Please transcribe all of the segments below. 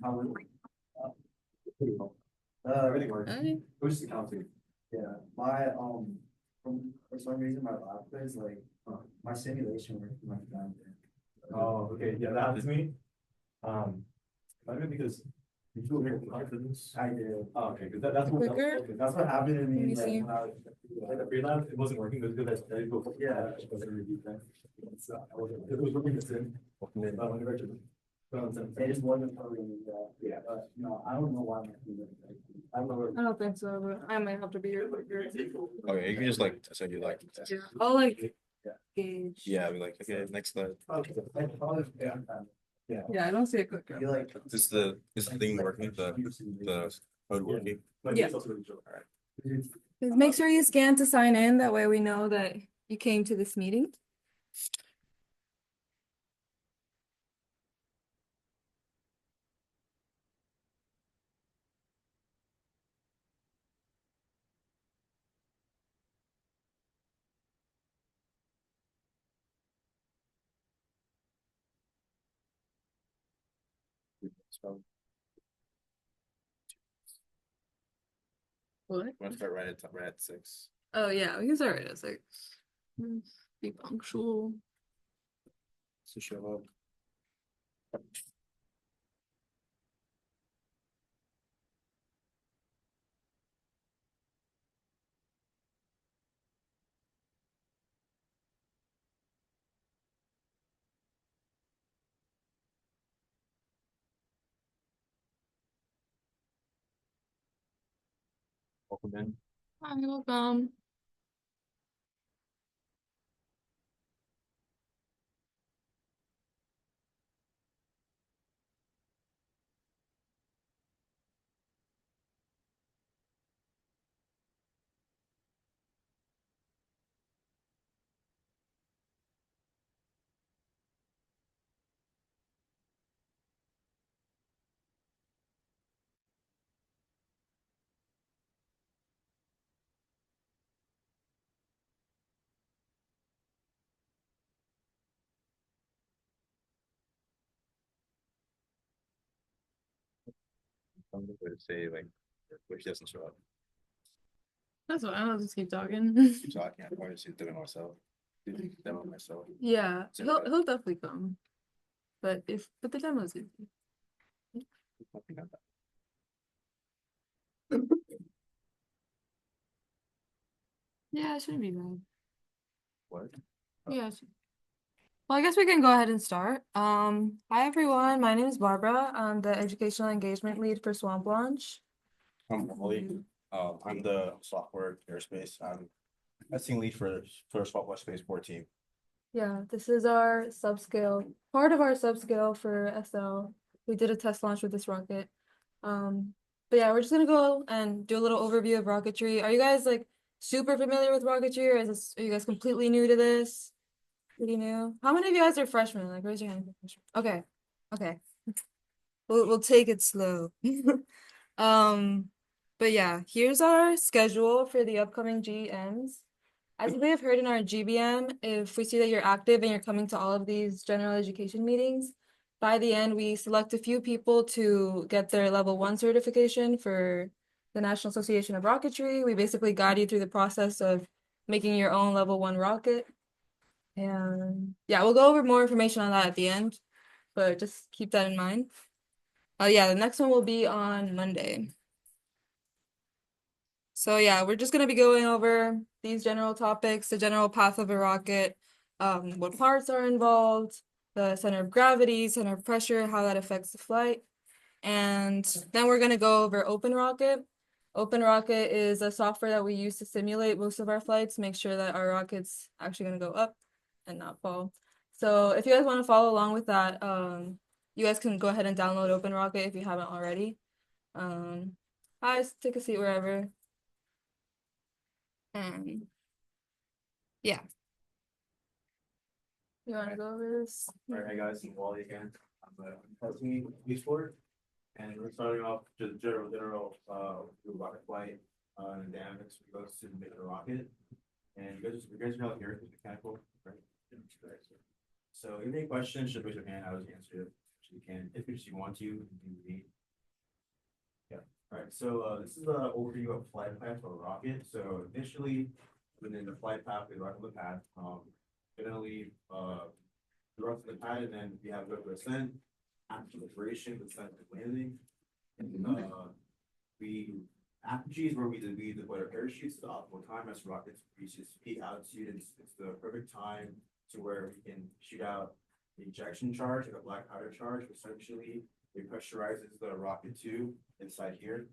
How was it? Pretty well. Everything worked. It was just accounting. Yeah, for some reason, my lab quiz, like, my simulation worked went down there. Oh, okay, yeah, that happened to me. I mean, because did you make confidence? I did. Oh, okay, because that's what happened to me. Like, when I was like the pre-lab, it wasn't working. It was good. I did go. Yeah, it wasn't review thing. It was working the same. It just wasn't totally that. Yeah, no, I don't know why. I don't know. I don't think so, but I might have to be your quicker. Okay, you can just like say you like. Yeah. I'll like Yeah. gauge. Yeah, be like, okay, next slide. Okay. Yeah. Yeah. Yeah, I don't see a clicker. You like. Is the thing working? The code working? Yeah. Just make sure you scan to sign in. That way we know that you came to this meeting. What? I'm gonna start right at 6. Oh yeah, we can start right at 6. Be punctual. So show up. Welcome in. Hi, welcome. I'm going to say like, which doesn't show up. That's why I'll just keep talking. So I can't probably see doing myself. Do the demo myself. Yeah, he'll definitely come. But the demo is easy. Yeah, it shouldn't be bad. What? Yeah. Well, I guess we can go ahead and start. Hi everyone. My name is Barbara. I'm the educational engagement lead for Swamp Launch. I'm Emily. I'm the software airspace. I'm testing lead for Swap West Spaceport team. Yeah, this is our subscale, part of our subscale for SL. We did a test launch with this rocket. But yeah, we're just gonna go and do a little overview of rocketry. Are you guys like super familiar with rocketry, or are you guys completely new to this? Pretty new. How many of you guys are freshmen? Like, raise your hand. Okay, okay. We'll take it slow. But yeah, here's our schedule for the upcoming GMs. As you may have heard in our GBM, if we see that you're active and you're coming to all of these general education meetings, by the end, we select a few people to get their level 1 certification for the National Association of Rocketry. We basically guide you through the process of making your own level 1 rocket. And yeah, we'll go over more information on that at the end, but just keep that in mind. Yeah, the next one will be on Monday. So yeah, we're just gonna be going over these general topics, the general path of a rocket, what parts are involved, the center of gravity, center of pressure, how that affects the flight. And then we're gonna go over Open Rocket. Open Rocket is a software that we use to simulate most of our flights, make sure that our rocket's actually gonna go up and not fall. So if you guys want to follow along with that, you guys can go ahead and download Open Rocket if you haven't already. Guys, take a seat wherever. Yeah. You want to go over this? All right, hey guys, I'm Wally again. I'm testing lead for, and we're starting off just general rocket flight and dynamics goes to make a rocket. And you guys are all here with mechanical, right? So if you have any questions, just raise your hand. I always answer it. You can, if you want to, you can read Alright, so this is the overview of flight path for a rocket. So initially, within the flight path, we rocket the pad. Gonna leave the rocket to the pad, and then we have vertical ascent, after liberation, descent and landing. And we after G is where we deploy our parachutes at the optimal time as rockets reaches peak altitude. It's the perfect time to where we can shoot out the ejection charge, like a black powder charge. Essentially, it pressurizes the rocket tube inside here.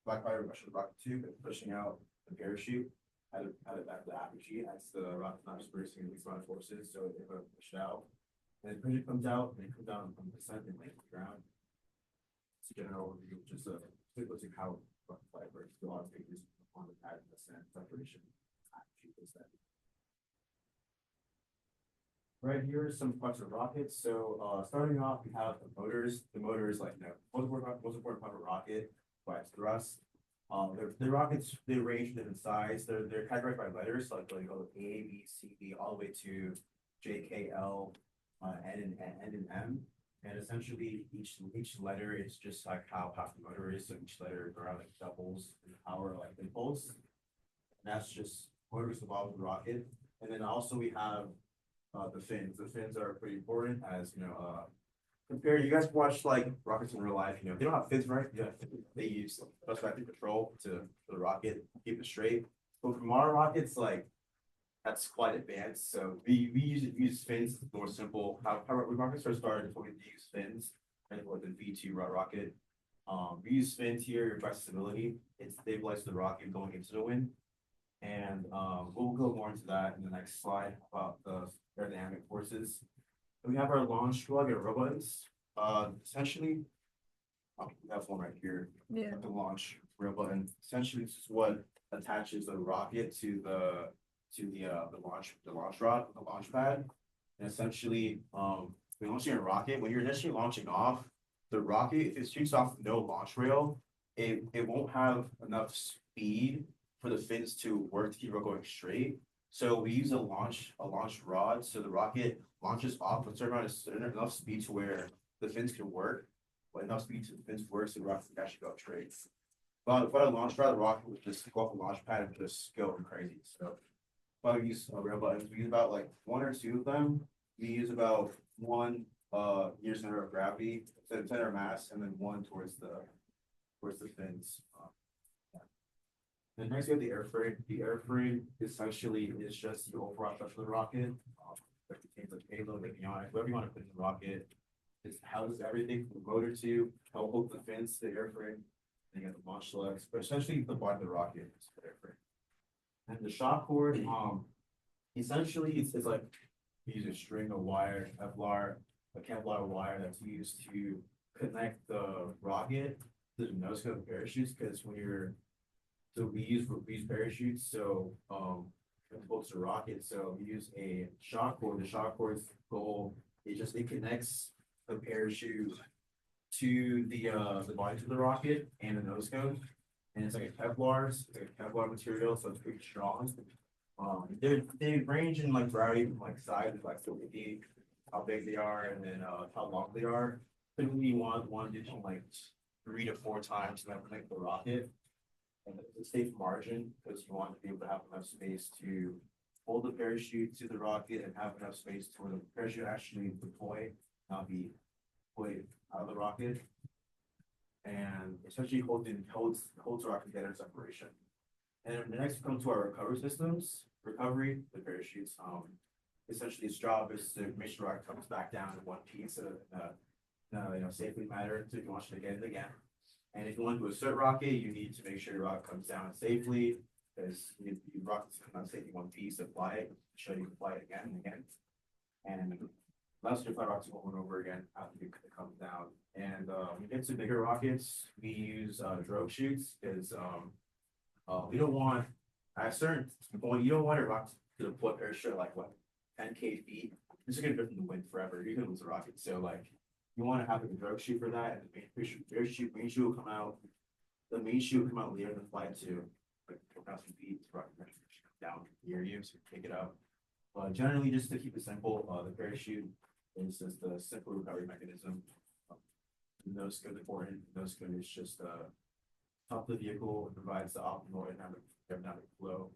Black powder pressure the rocket tube and pushing out the parachute at the apogee as the rocket not dispersing the least amount of forces, so it will push it out. And the pressure comes out, and it comes down from the descent and lands on the ground. It's a general overview, just a sequencing how rocket flight works. A lot of figures on the pad descent preparation. Apogee descent. Right here are some parts of rockets. So starting off, we have the motors. The motor is like most important part of a rocket, by its thrust. The rockets, they range in different size. They're categorized by letters, so like they go A, B, C, D, all the way to J, K, L, N and M. And essentially each letter is just like how fast the motor is. So each letter around like doubles in power like impulse. And that's just motors involved with the rocket. And then also we have the fins. The fins are pretty important as compare. You guys watch like rockets in real life. They don't have fins, right? Yeah, they use thrust-vector control to the rocket keep it straight. But from our rockets, like that's quite advanced. So we use fins. More simple. How rockets first started, we use fins. And for the V2 rocket, we use fins here for stability. It stabilizes the rocket going into the wind. And we'll go more into that in the next slide about the aerodynamic forces. We have our launch plug and row buttons. Essentially, we have one right here. Yeah. The launch rail button. Essentially, this is what attaches the rocket to the launch rod, the launch pad. And essentially, when launching a rocket, when you're initially launching off, the rocket, if it shoots off no launch rail, it won't have enough speed for the fins to work to keep it going straight. So we use a launch rod, so the rocket launches off with enough speed to where the fins can work, but enough speed to the fins work so the rocket can actually go straight. But if I had a launch rod, the rocket would just go off the launch pad and just go crazy. So if I use rail buttons, we use about like one or two of them. We use about one near center of gravity, center of mass, and then one towards the fins. Then next we have the airframe. The airframe essentially is just the overall structure of the rocket. That contains a payload, avionics, whatever you want to put in the rocket. It houses everything from the motor to help hold the fins, the airframe. Then you got the launch legs, but essentially the body of the rocket is the airframe. And the shock cord, essentially it's like you use a string of wire, a Kevlar wire that's used to connect the rocket to the nose cone of parachutes. Because we use parachutes, so it holds the rocket. So we use a shock cord. The shock cord's goal is it connects the parachute to the body of the rocket and the nose cone. And it's like a Kevlar material, so it's pretty strong. They range in like variety from like size, like how big they are, and then how long they are. Typically, you want one from like 3 to 4 times to connect the rocket. And it's a safe margin because you want to be able to have enough space to hold the parachute to the rocket and have enough space to where the parachute actually deploy, not be deployed out of the rocket. And essentially holds the rocket together in separation. And the next we come to our recovery systems. Recovery, the parachutes. Essentially its job is to make sure the rocket comes back down in one piece in a safely manner so you can launch it again and again. And if you want to do a cert rocket, you need to make sure your rocket comes down safely, because your rockets come down safely in one piece and fly it, show you can fly it again and again. And allows you to fly rockets over and over again after it comes down. And when we get to bigger rockets, we use drogue chutes because we don't want at a certain point you don't want a rocket to deploy parachute like 10K feet. It's gonna drift in the wind forever. You're gonna lose a rocket. So like you want to have a drogue chute for that, and the main chute will come out. The main chute will come out later than flight to like 4,000 feet. The rocket parachute should come down near you, so you pick it up. But generally, just to keep it simple, the parachute is just a simple recovery mechanism. Nose cone important. Nose cone is just top of the vehicle. It provides the optimal aerodynamic flow,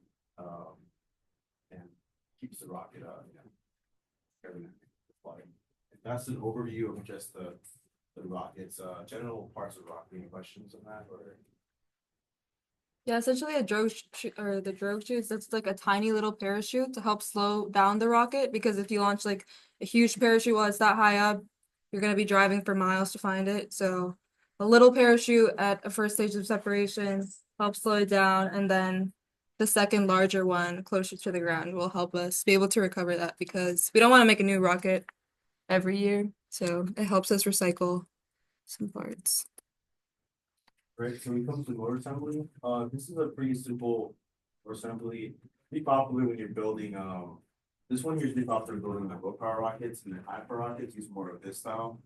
and keeps the rocket aerodynamic flying. That's an overview of just the rockets, general parts of the rocket. Any questions on that or? Yeah, essentially a drogue or the drogue chute, that's like a tiny little parachute to help slow down the rocket, because if you launch like a huge parachute while it's that high up, you're gonna be driving for miles to find it. So a little parachute at a first stage of separation helps slow it down, and then the second larger one closer to the ground will help us be able to recover that, because we don't want to make a new rocket every year. So it helps us recycle some parts. Right, so when it comes to motor assembly, this is a pretty simple motor assembly, pretty popular when you're building, this one here is pretty popular building like low power rockets, and then high power rockets use more of this style.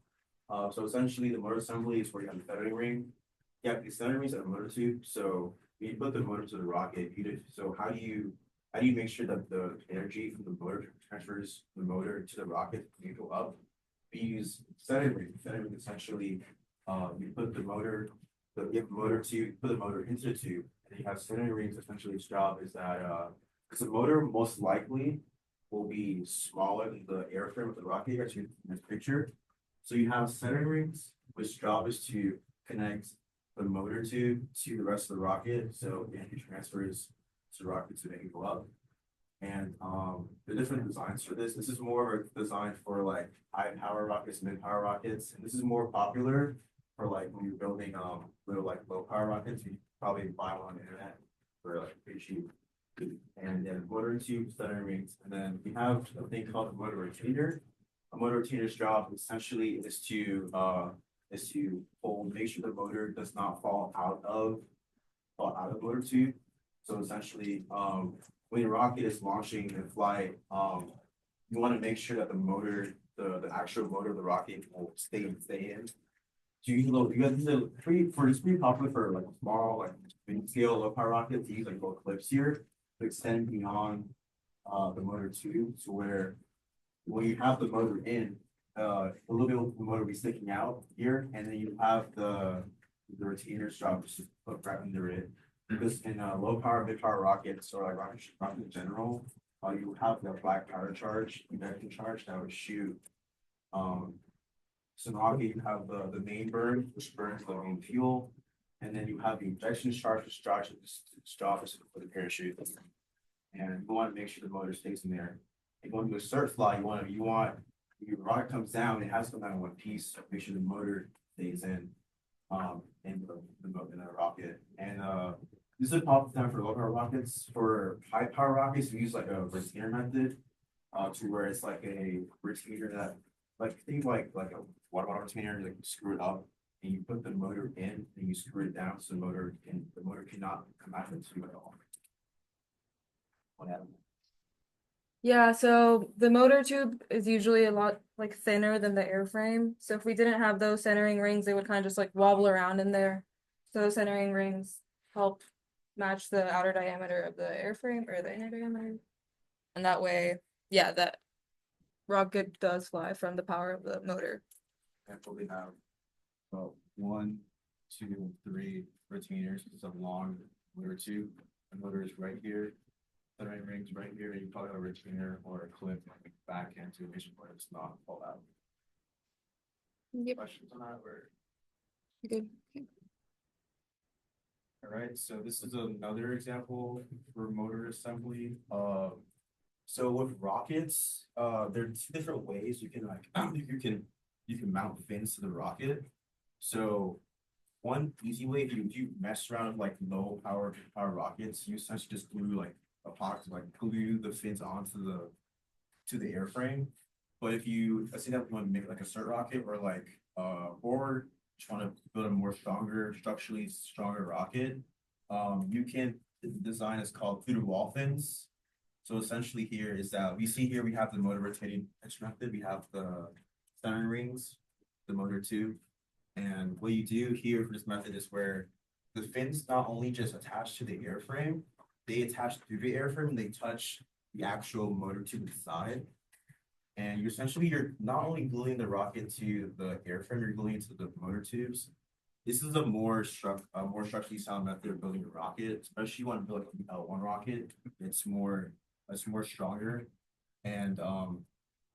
So essentially the motor assembly is where you have the feathering ring. You have these feathering rings and a motor tube, so when you put the motor to the rocket, so how do you make sure that the energy from the motor transfers the motor to the rocket when you go up? We use feathering ring. Feathering ring essentially, you put the motor. You have a motor tube, put the motor into the tube, and you have centering rings. Essentially, its job is that because the motor most likely will be smaller than the airframe of the rocket, as you in this picture. So you have centering rings, which job is to connect the motor tube to the rest of the rocket, so energy transfers to the rocket to make it go up. And the different designs for this. This is more designed for like high power rockets, mid power rockets, and this is more popular for like when you're building little like low power rockets. You probably buy one on the internet for like pretty cheap. And then motor tube, centering rings, and then we have a thing called a motor rotator. A motor rotator's job essentially is to make sure the motor does not fall out of the motor tube. So essentially, when your rocket is launching in flight, you want to make sure that the motor, the actual motor of the rocket will stay in. So you guys use a pretty popular for like small, like mid scale low power rockets. You use like little clips here to extend beyond the motor tube, to where when you have the motor in, a little bit of the motor will be sticking out here, and then you have the retainer's job just to put right under it. Because in low power, mid power rockets, or like rocket in general, you have the black power charge, ejection charge that would shoot. So in rocket, you have the main burn, which burns the main fuel, and then you have the ejection charge, which job is to put the parachute. And you want to make sure the motor stays in there. And going to a cert fly, you want your rocket comes down, it has to come down in one piece, so make sure the motor stays in the rocket. And this is a popular time for low power rockets. For high power rockets, we use like a retainer method, to where it's like a retainer that, like think like a water bottle retainer, like you screw it up and you put the motor in and you screw it down, so the motor cannot come out of the tube at all. What happened? Yeah, so the motor tube is usually a lot like thinner than the airframe. So if we didn't have those centering rings, they would kind of just like wobble around in there. So those centering rings help match the outer diameter of the airframe or the inner diameter. And that way, yeah, that rocket does fly from the power of the motor. And probably have about 1, 2, 3 retainers. It's a long motor tube. The motor is right here. Centering rings right here. You probably have a retainer or a clip back into a mission where it's not fall out. Yep. Questions on that? Or Good. Okay. all right, so this is another example for motor assembly. So with rockets, there are 2 different ways you can like you can mount fins to the rocket. So one easy way, if you mess around with like low power rockets, you essentially just glue like epoxy, like glue the fins onto the airframe. But if you, let's say that you want to make like a cert rocket, or like or just want to build a more structurally stronger rocket, you can, the design is called glue to wall fins. So essentially here is that we see here we have the motor rotating method, we have the centering rings, the motor tube, and what you do here for this method is where the fins not only just attach to the airframe, they attach to the airframe and they touch the actual motor tube inside. And you're not only gluing the rocket to the airframe, you're gluing it to the motor tubes. This is a more structurally sound method of building a rocket, especially when you build an L1 rocket. It's more stronger, and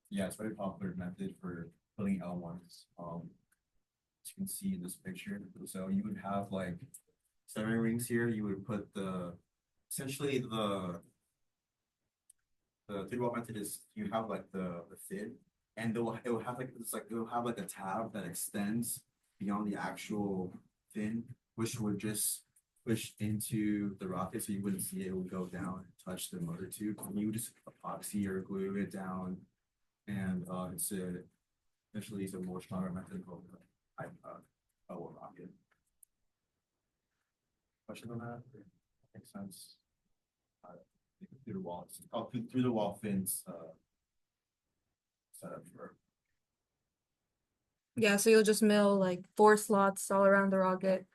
yeah, it's a very popular method for building L1s. As you can see in this picture, so you would have like 7 rings here. You would put essentially the three wall method is you have like the fin, and it will have like a tab that extends beyond the actual fin, which would just push into the rocket, so you wouldn't see it. It would go down and touch the motor tube, and you would just epoxy or glue it down, and essentially it's a more stronger method of a rocket. Question on that? Makes sense. Through the wall. It's called through the wall fins setup for. Yeah, so you'll just mill like 4 slots all around the rocket,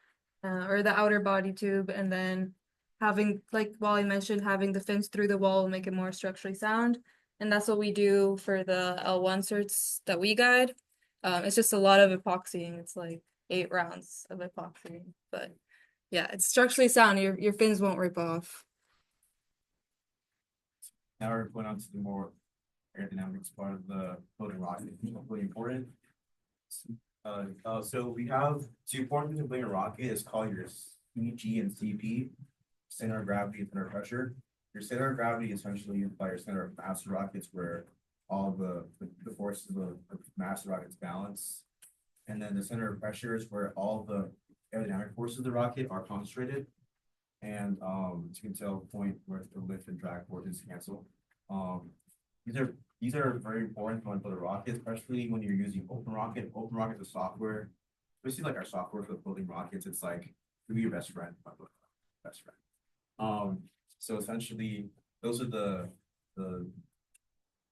or the outer body tube, and then having, like Wally mentioned, having the fins through the wall will make it more structurally sound. And that's what we do for the L1 certs that we guide. It's just a lot of epoxying. It's like 8 rounds of epoxying, but yeah, it's structurally sound. Your fins won't rip off. Now we're going on to the more aerodynamics part of the building rocket. It's really important. So we have 2 important things in building a rocket. It's called your CG and CP, center of gravity and center of pressure. Your center of gravity is essentially by your center of mass of rockets, where all the forces of the mass of rockets balance. And then the center of pressure is where all the aerodynamic forces of the rocket are concentrated. And as you can tell, point where the lift and drag forces cancel. These are very important when for the rocket, especially when you're using Open Rocket. Open Rocket is software, especially like our software for building rockets. It's like to be your best friend, best friend. So essentially, those are the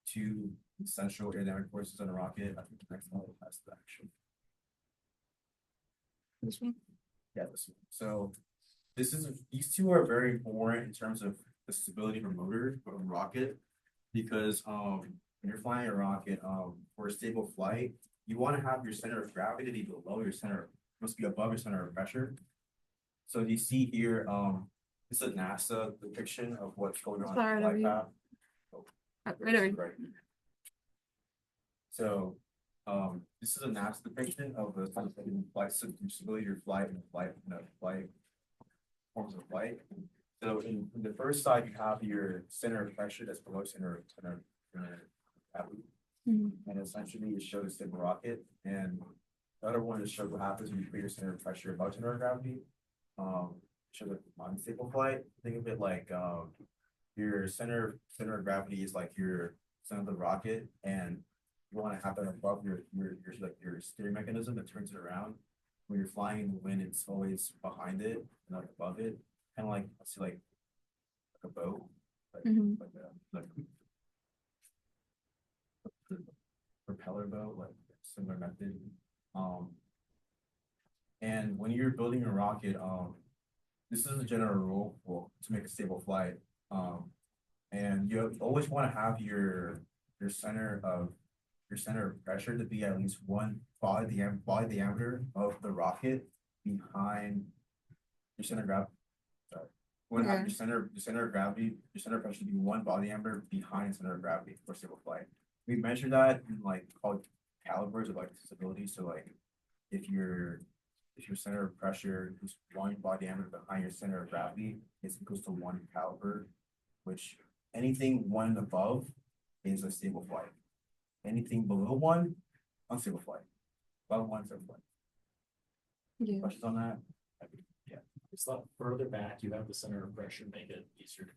2 essential aerodynamic forces on a rocket. I think the next one has that actually. This one? Yeah, this one. So these 2 are very important in terms of the stability of a motor of a rocket, because when you're flying a rocket, for a stable flight, you want to have your center of gravity be below your center, must be above your center of pressure. So you see here, this is a NASA depiction of what's going on in the flight path. Right over here. Right. So this is a NASA depiction of the flight stability of your flight and flight forms of flight. So in the first side, you have your center of pressure that's below center of gravity. And essentially it shows a stable rocket. And the other one is shows what happens when you create your center of pressure above center of gravity. Shows an unstable flight. Think of it like your center of gravity is like your center of the rocket, and you want to have that above your steering mechanism that turns it around. When you're flying in the wind, it's always behind it, not above it. Kind of like, let's see, like a boat, like propeller boat, like similar method. And when you're building a rocket, this is a general rule to make a stable flight. And you always want to have your center of pressure to be at least one body diameter of the rocket behind your center of gravity. When have your center of gravity, your center of pressure to be one body diameter behind center of gravity for stable flight. We measure that in like called calibers of like stability. So like if your center of pressure is one body diameter behind your center of gravity, it's equals to 1 caliber, which anything 1 and above is a stable flight. Anything below 1, unstable flight. Above 1, stable flight. Yeah. Questions on that? Yeah. It's like further back, you have the center of pressure, make it easier to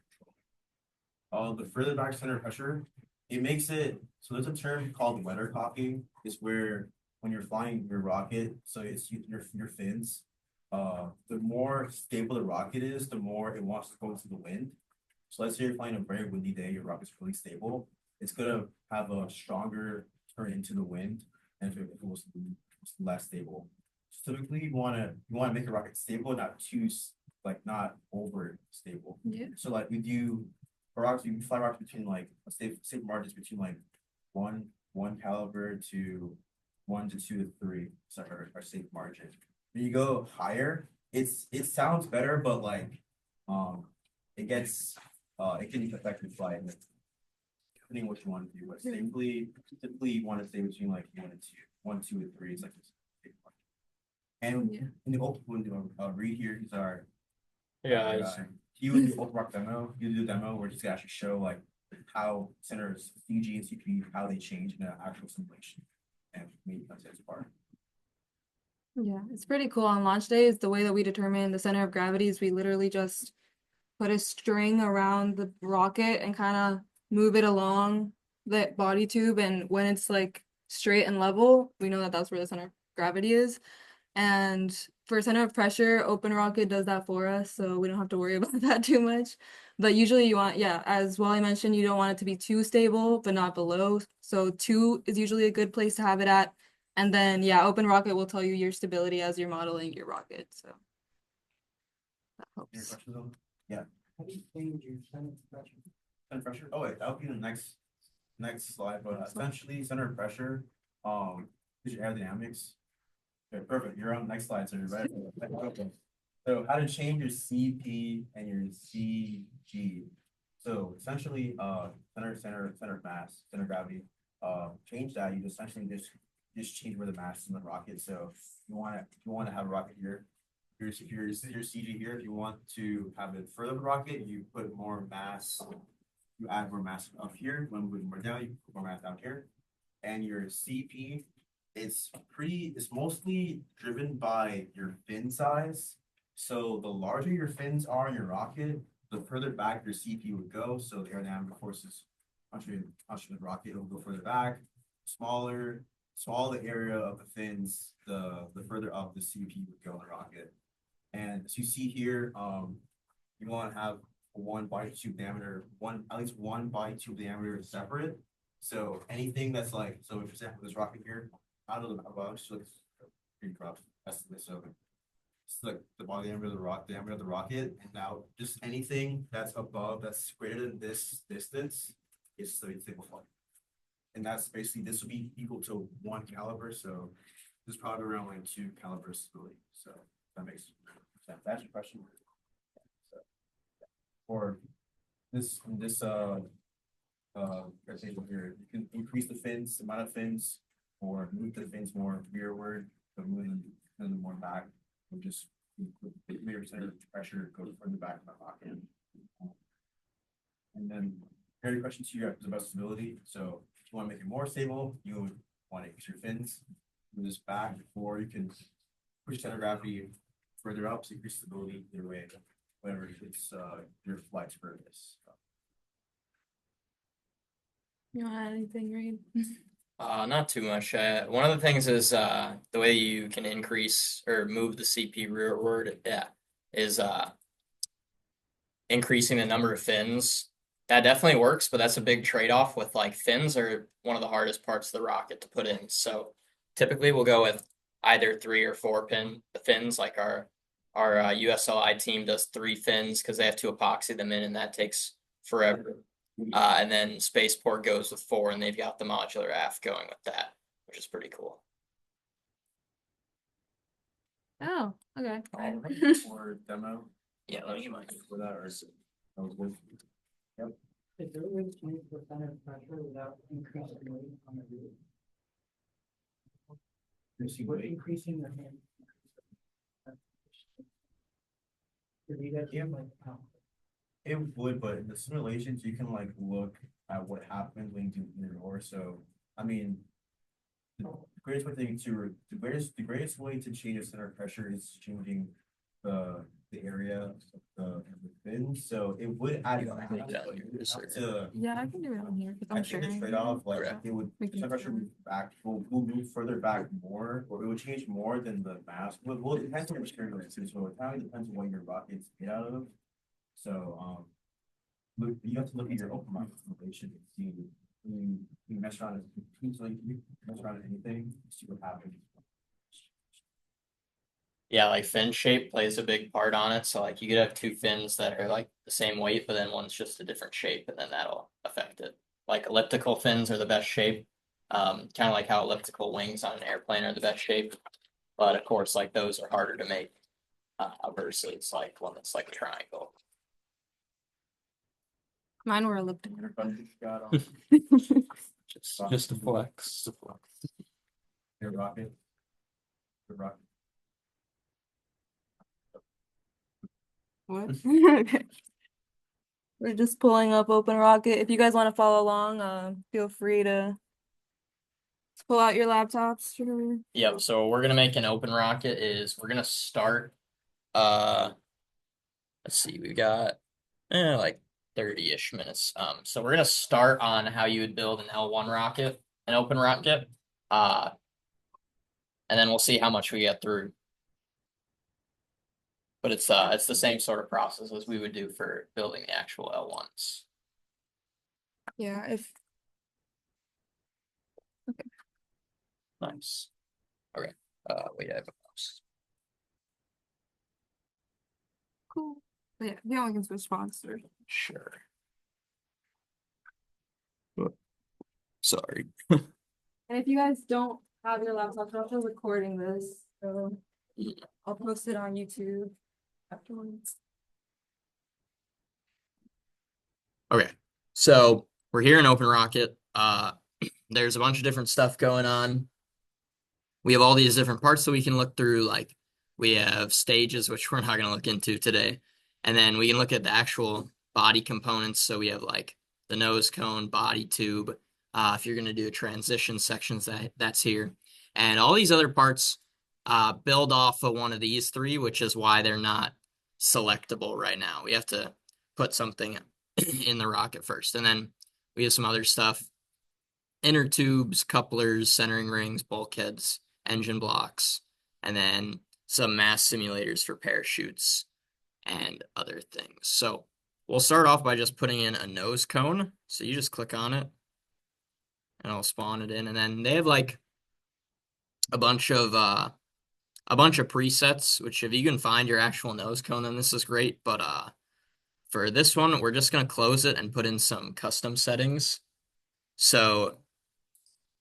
control. The further back center of pressure, it makes it, so there's a term called weathercocking, is where when you're flying your rocket, so it's your fins, the more stable the rocket is, the more it wants to go into the wind. So let's say you're flying a very windy day, your rocket's really stable, it's gonna have a stronger turn into the wind, and if it was less stable. So typically you wanna make a rocket stable, not not over stable. Yeah. So like we fly rockets between like stable margins between like one caliber to 1 to 2 to 3. So our safe margin. When you go higher, it sounds better, but like it gets it can affect the flight depending what you want to do. But typically you want to stay between like 1, 2, 1, 2 to 3 is like this big margin. And Yeah. in the open window, Reed here, he's our Yeah, guy. He would do open rock demo. He would do a demo where he's gonna actually show like how centers CG and CP how they change in an actual simulation, and maybe that's his part. Yeah, it's pretty cool. On launch days, the way that we determine the center of gravity is we literally just put a string around the rocket and kind of move it along the body tube. And when it's like straight and level, we know that that's where the center of gravity is. And for center of pressure, open rocket does that for us, so we don't have to worry about that too much. But usually you want, yeah, as Wally mentioned, you don't want it to be too stable, but not below. So 2 is usually a good place to have it at. And then, yeah, open rocket will tell you your stability as you're modeling your rocket. So that Any helps. questions on? Yeah. How do you change your center of pressure? Center of pressure. Oh wait, that'll be the next slide. But essentially, center of pressure, is your aerodynamics. Okay, perfect. You're on the next slide, so you're ready. Okay. So how to change your CP and your CG. So essentially, center of mass, center of gravity. Change that. You essentially just change where the mass is in the rocket. So you want to have a rocket here. This is your CG here. If you want to have it further the rocket, you put more mass. You add more mass up here. When we move more down, you put more mass down here. And your CP, it's mostly driven by your fin size. So the larger your fins are in your rocket, the further back your CP would go. So the aerodynamic forces pushing the rocket, it will go further back. Smaller the area of the fins, the further up the CP would go in the rocket. And as you see here, you want to have one body tube diameter, at least one body tube diameter separate. So anything that's like, so for example, this rocket here, out of the above, just looks pretty rough. That's this. So it's like the body diameter of the rocket, and now just anything that's above, that's greater than this distance, is the stable flight. And that's basically, this will be equal to 1 caliber. So this is probably around like 2 caliber stability. So that makes sense. That's your question. So, for this table here, you can increase the amount of fins, or move the fins more rearward, but moving them more back, or just your center of pressure go further back in the rocket. And then very question to you is about stability. So if you want to make it more stable, you would want to increase your fins, move this back, or you can push center of gravity further up to increase stability. Either way, whatever it's your flight's purpose. You want to add anything, Reed? not too much. One of the things is the way you can increase or move the CP rearward, is increasing the number of fins. That definitely works, but that's a big trade-off with like fins are one of the hardest parts of the rocket to put in. So typically we'll go with either 3 or 4 fins, like our USLI team does 3 fins because they have to epoxy them in, and that takes forever. And then Spaceport goes with 4, and they've got the modular aft going with that, which is pretty cool. Oh, okay. Or demo. Yeah, let me get mine. For that, or is it? Yep. Is there a way to change the center of pressure without increasing weight on the roof? Increasing the hand. It would, but in the simulations, you can like look at what happens when you do inner door. So, I mean, the greatest way to change the center of pressure is changing the area of the fin. So it would add to. Yeah, I can do it on here because I I'm think the sure. trade-off, like Okay. it would, We can- center pressure move back, will move further back more, or it would change more than the mass. Well, it depends on the material it's in, so it kind of depends on what your rocket's made out of. So, look, you have to look at your open rocket simulation and see, you mess around, you mess around with anything, see what happens. Yeah, like fin shape plays a big part on it. So like you could have 2 fins that are like the same weight, but then one's just a different shape, and then that'll affect it. like elliptical fins are the best shape. Kind of like how elliptical wings on an airplane are the best shape. But of course, like those are harder to make versus like one that's like a triangle. Mine were elliptical. Just a flex. Your rocket. Your rocket. What? Okay. We're just pulling up Open Rocket. If you guys want to follow along, feel free to pull out your laptops. Yep, so we're gonna make an open rocket is we're gonna start let's see, we've got like 30-ish minutes. So we're gonna start on how you would build an L1 rocket, an open rocket. And then we'll see how much we get through. But it's the same sort of process as we would do for building the actual L1s. Yeah, if Nice. Okay. Wait, I have a mouse. cool. But yeah, the only can switch sponsor. Sure. Sorry. And if you guys don't have your laptops, I'm also recording this, so I'll post it on YouTube afterwards. Okay. So we're here in Open Rocket. There's a bunch of different stuff going on. We have all these different parts that we can look through, like we have stages, which we're not going to look into today. And then we can look at the actual body components. So we have like the nose cone, body tube. If you're going to do transition sections, that's here. And all these other parts build off of one of these three, which is why they're not selectable right now. We have to put something in the rocket first. And then we have some other stuff. Inner tubes, couplers, centering rings, bulkheads, engine blocks, and then some mass simulators for parachutes and other things. So we'll start off by just putting in a nose cone. So you just click on it and I'll spawn it in. And then they have like a bunch of presets, which if you can find your actual nose cone, then this is great. But for this one, we're just gonna close it and put in some custom settings. So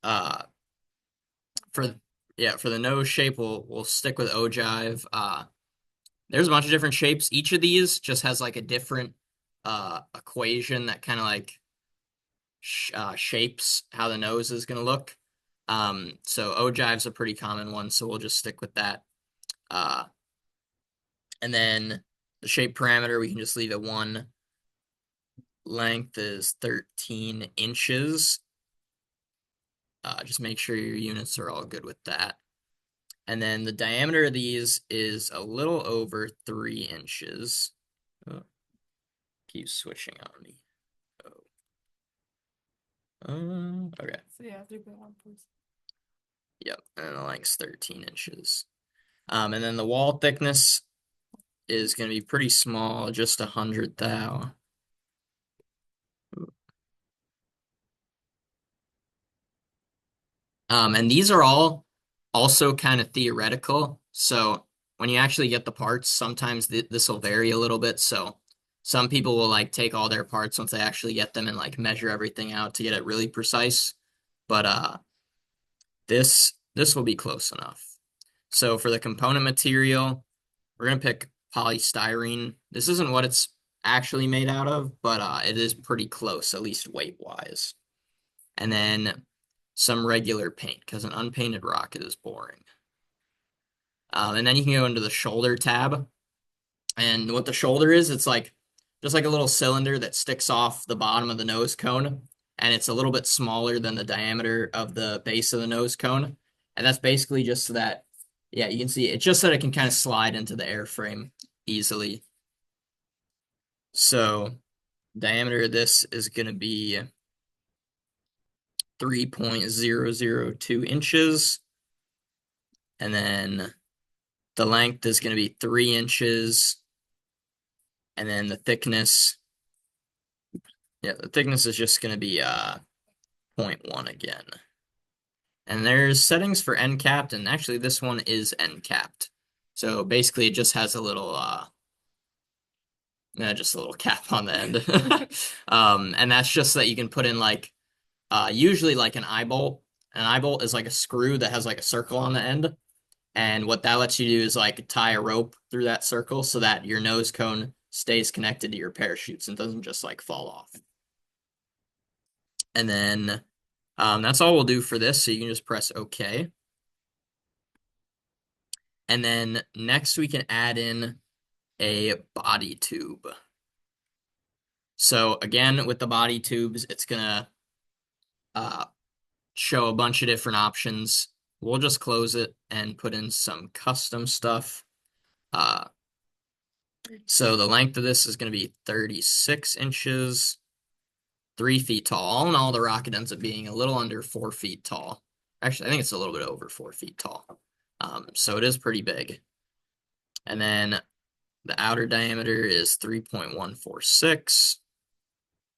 for the nose shape, we'll stick with ogive. There's a bunch of different shapes. Each of these just has like a different equation that kind of like shapes how the nose is gonna look. So ogive's a pretty common one, so we'll just stick with that. And then the shape parameter, we can just leave it 1. Length is 13 inches. Just make sure your units are all good with that. And then the diameter of these is a little over 3 inches. Oh, keeps switching on me. Okay. So yeah, 3.1. Yep, and the length's 13 inches. And then the wall thickness is going to be pretty small, just 100 thou. And these are all also kind of theoretical. So when you actually get the parts, sometimes this will vary a little bit. So some people will like take all their parts once they actually get them and like measure everything out to get it really precise. But this will be close enough. So for the component material, we're gonna pick polystyrene. This isn't what it's actually made out of, but it is pretty close, at least weight-wise. And then some regular paint, because an unpainted rocket is boring. And then you can go into the shoulder tab. And what the shoulder is, it's like just like a little cylinder that sticks off the bottom of the nose cone. And it's a little bit smaller than the diameter of the base of the nose cone. And that's basically just so that, yeah, you can see it's just so that it can kind of slide into the airframe easily. So diameter of this is going to be 3.002 inches. And then the length is going to be 3 inches. And then the thickness, is just going to be 0.1 again. And there's settings for end capped, and actually this one is end capped. So basically it just has a little just a little cap on the end. And that's just so that you can put in like usually like an eye bolt. An eye bolt is like a screw that has like a circle on the end. And what that lets you do is like tie a rope through that circle so that your nose cone stays connected to your parachutes and doesn't just like fall off. And then that's all we'll do for this. So you can just press OK. And then next we can add in a body tube. So again, with the body tubes, it's gonna show a bunch of different options. We'll just close it and put in some custom stuff. So the length of this is going to be 36 inches, 3 feet tall. All in all, the rocket ends up being a little under 4 feet tall. Actually, I think it's a little bit over 4 feet tall. So it is pretty big. And then the outer diameter is 3.146.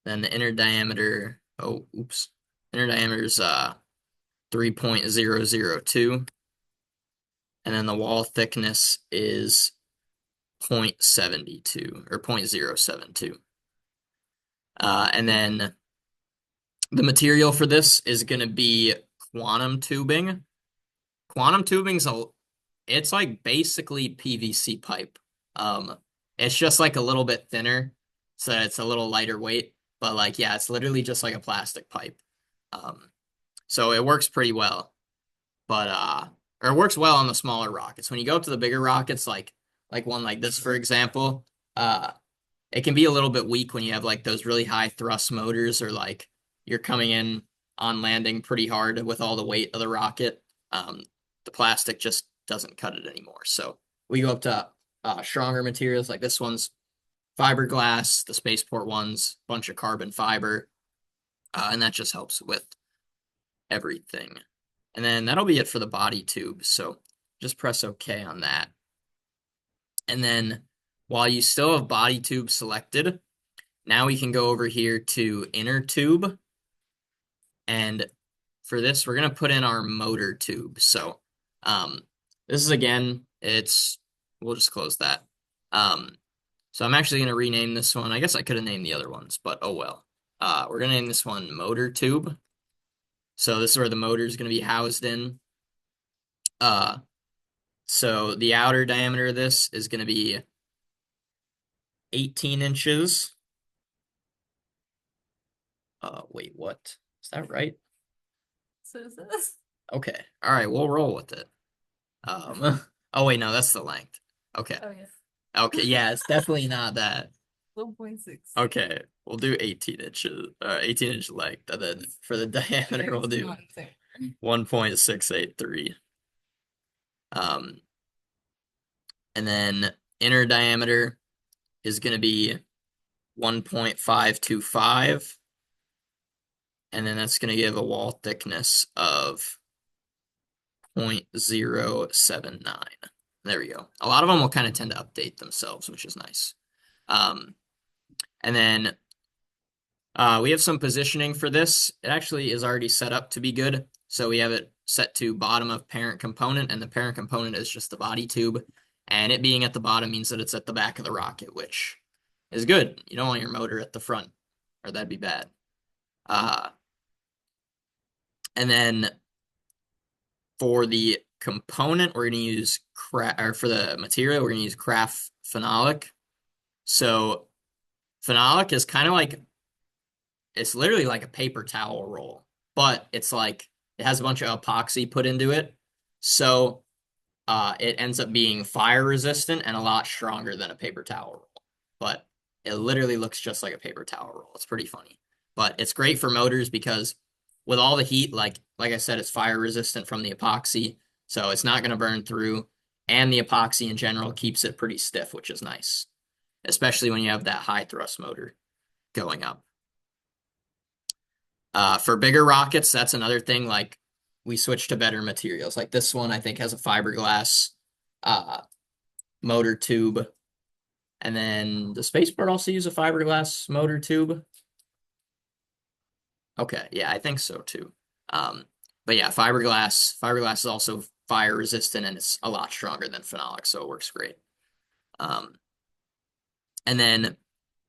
Then the inner diameter, inner diameter is 3.002. And then the wall thickness is 0.72 or 0.072. And then the material for this is going to be quantum tubing. Quantum tubing's it's like basically PVC pipe. It's just like a little bit thinner, so it's a little lighter weight. But like, yeah, it's literally just like a plastic pipe. So it works pretty well. But or it works well on the smaller rockets. When you go up to the bigger rockets, like one like this, for example, it can be a little bit weak when you have like those really high thrust motors, or like you're coming in on landing pretty hard with all the weight of the rocket. The plastic just doesn't cut it anymore. So we go up to stronger materials, like this one's fiberglass, the spaceport one's bunch of carbon fiber, and that just helps with everything. And then that'll be it for the body tube. So just press OK on that. And then while you still have body tube selected, now we can go over here to inner tube. And for this, we're going to put in our motor tube. So this is, again, we'll just close that. So I'm actually going to rename this one. I guess I could have named the other ones, but oh well. We're going to name this one motor tube. So this is where the motor is going to be housed in. So the outer diameter of this is going to be 18 inches. Wait, what? Is that right? So is this? Okay. All right, we'll roll with it. Oh wait, no, that's the length. Okay. Oh yeah. Okay, yeah, it's definitely not that. 1.6. Okay, we'll do 18 inches, 18-inch length, and then for the diameter, we'll do 1.683. And then inner diameter is going to be 1.525. And then that's going to give a wall thickness of 0.079. There we go. A lot of them will kind of tend to update themselves, which is nice. And then we have some positioning for this. It actually is already set up to be good. So we have it set to bottom of parent component, and the parent component is just the body tube. And it being at the bottom means that it's at the back of the rocket, which is good. You don't want your motor at the front, or that'd be bad. And then for the component, we're going to use for the material, we're going to use craft phenolic. So phenolic is kind of like, it's literally like a paper towel roll, but it's like it has a bunch of epoxy put into it. So it ends up being fire resistant and a lot stronger than a paper towel roll. But it literally looks just like a paper towel roll. It's pretty funny. But it's great for motors because with all the heat, like I said, it's fire resistant from the epoxy, so it's not going to burn through. And the epoxy in general keeps it pretty stiff, which is nice, especially when you have that high thrust motor going up. For bigger rockets, that's another thing. Like we switch to better materials. Like this one, I think, has a fiberglass motor tube, and then the spaceport also use a fiberglass motor tube. Okay, yeah, I think so too. But yeah, fiberglass is also fire resistant, and it's a lot stronger than phenolic, so it works great. And then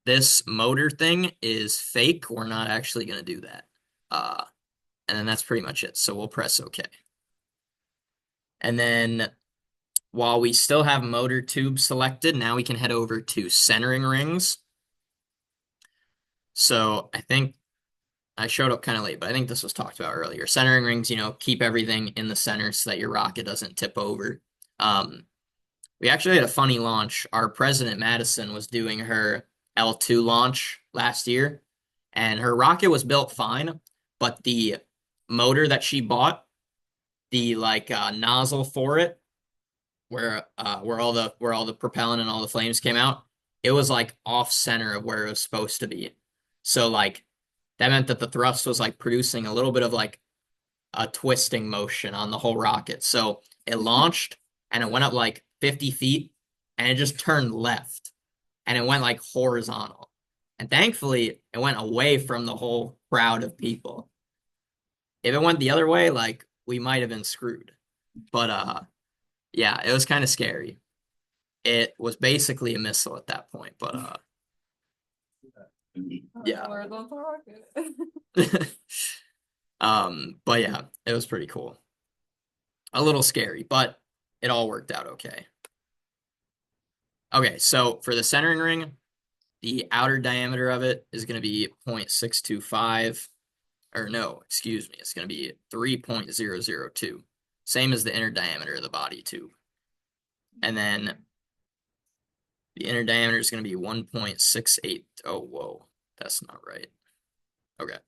this motor thing is fake. We're not actually going to do that. And then that's pretty much it. So we'll press OK. And then while we still have motor tube selected, now we can head over to centering rings. So I think I showed up kind of late, but I think this was talked about earlier. Centering rings, keep everything in the center so that your rocket doesn't tip over. We actually had a funny launch. Our president, Madison, was doing her L2 launch last year, and her rocket was built fine, but the motor that she bought, the nozzle for it, where all the propellant and all the flames came out, it was like off center of where it was supposed to be. So that meant that the thrust was producing a little bit of a twisting motion on the whole rocket. So it launched and it went up 50 feet and it just turned left and it went horizontal. And thankfully it went away from the whole crowd of people. If it went the other way, we might have been screwed. But yeah, it was kind of scary. It was basically a missile at that point, but yeah. But yeah, it was pretty cool. A little scary, but it all worked out okay. Okay, so for the centering ring, the outer diameter of it is going to be 0.625, or no, excuse me, it's going to be 3.002, same as the inner diameter of the body tube. And then the inner diameter is going to be 1.68. Oh, whoa, that's not right. Okay.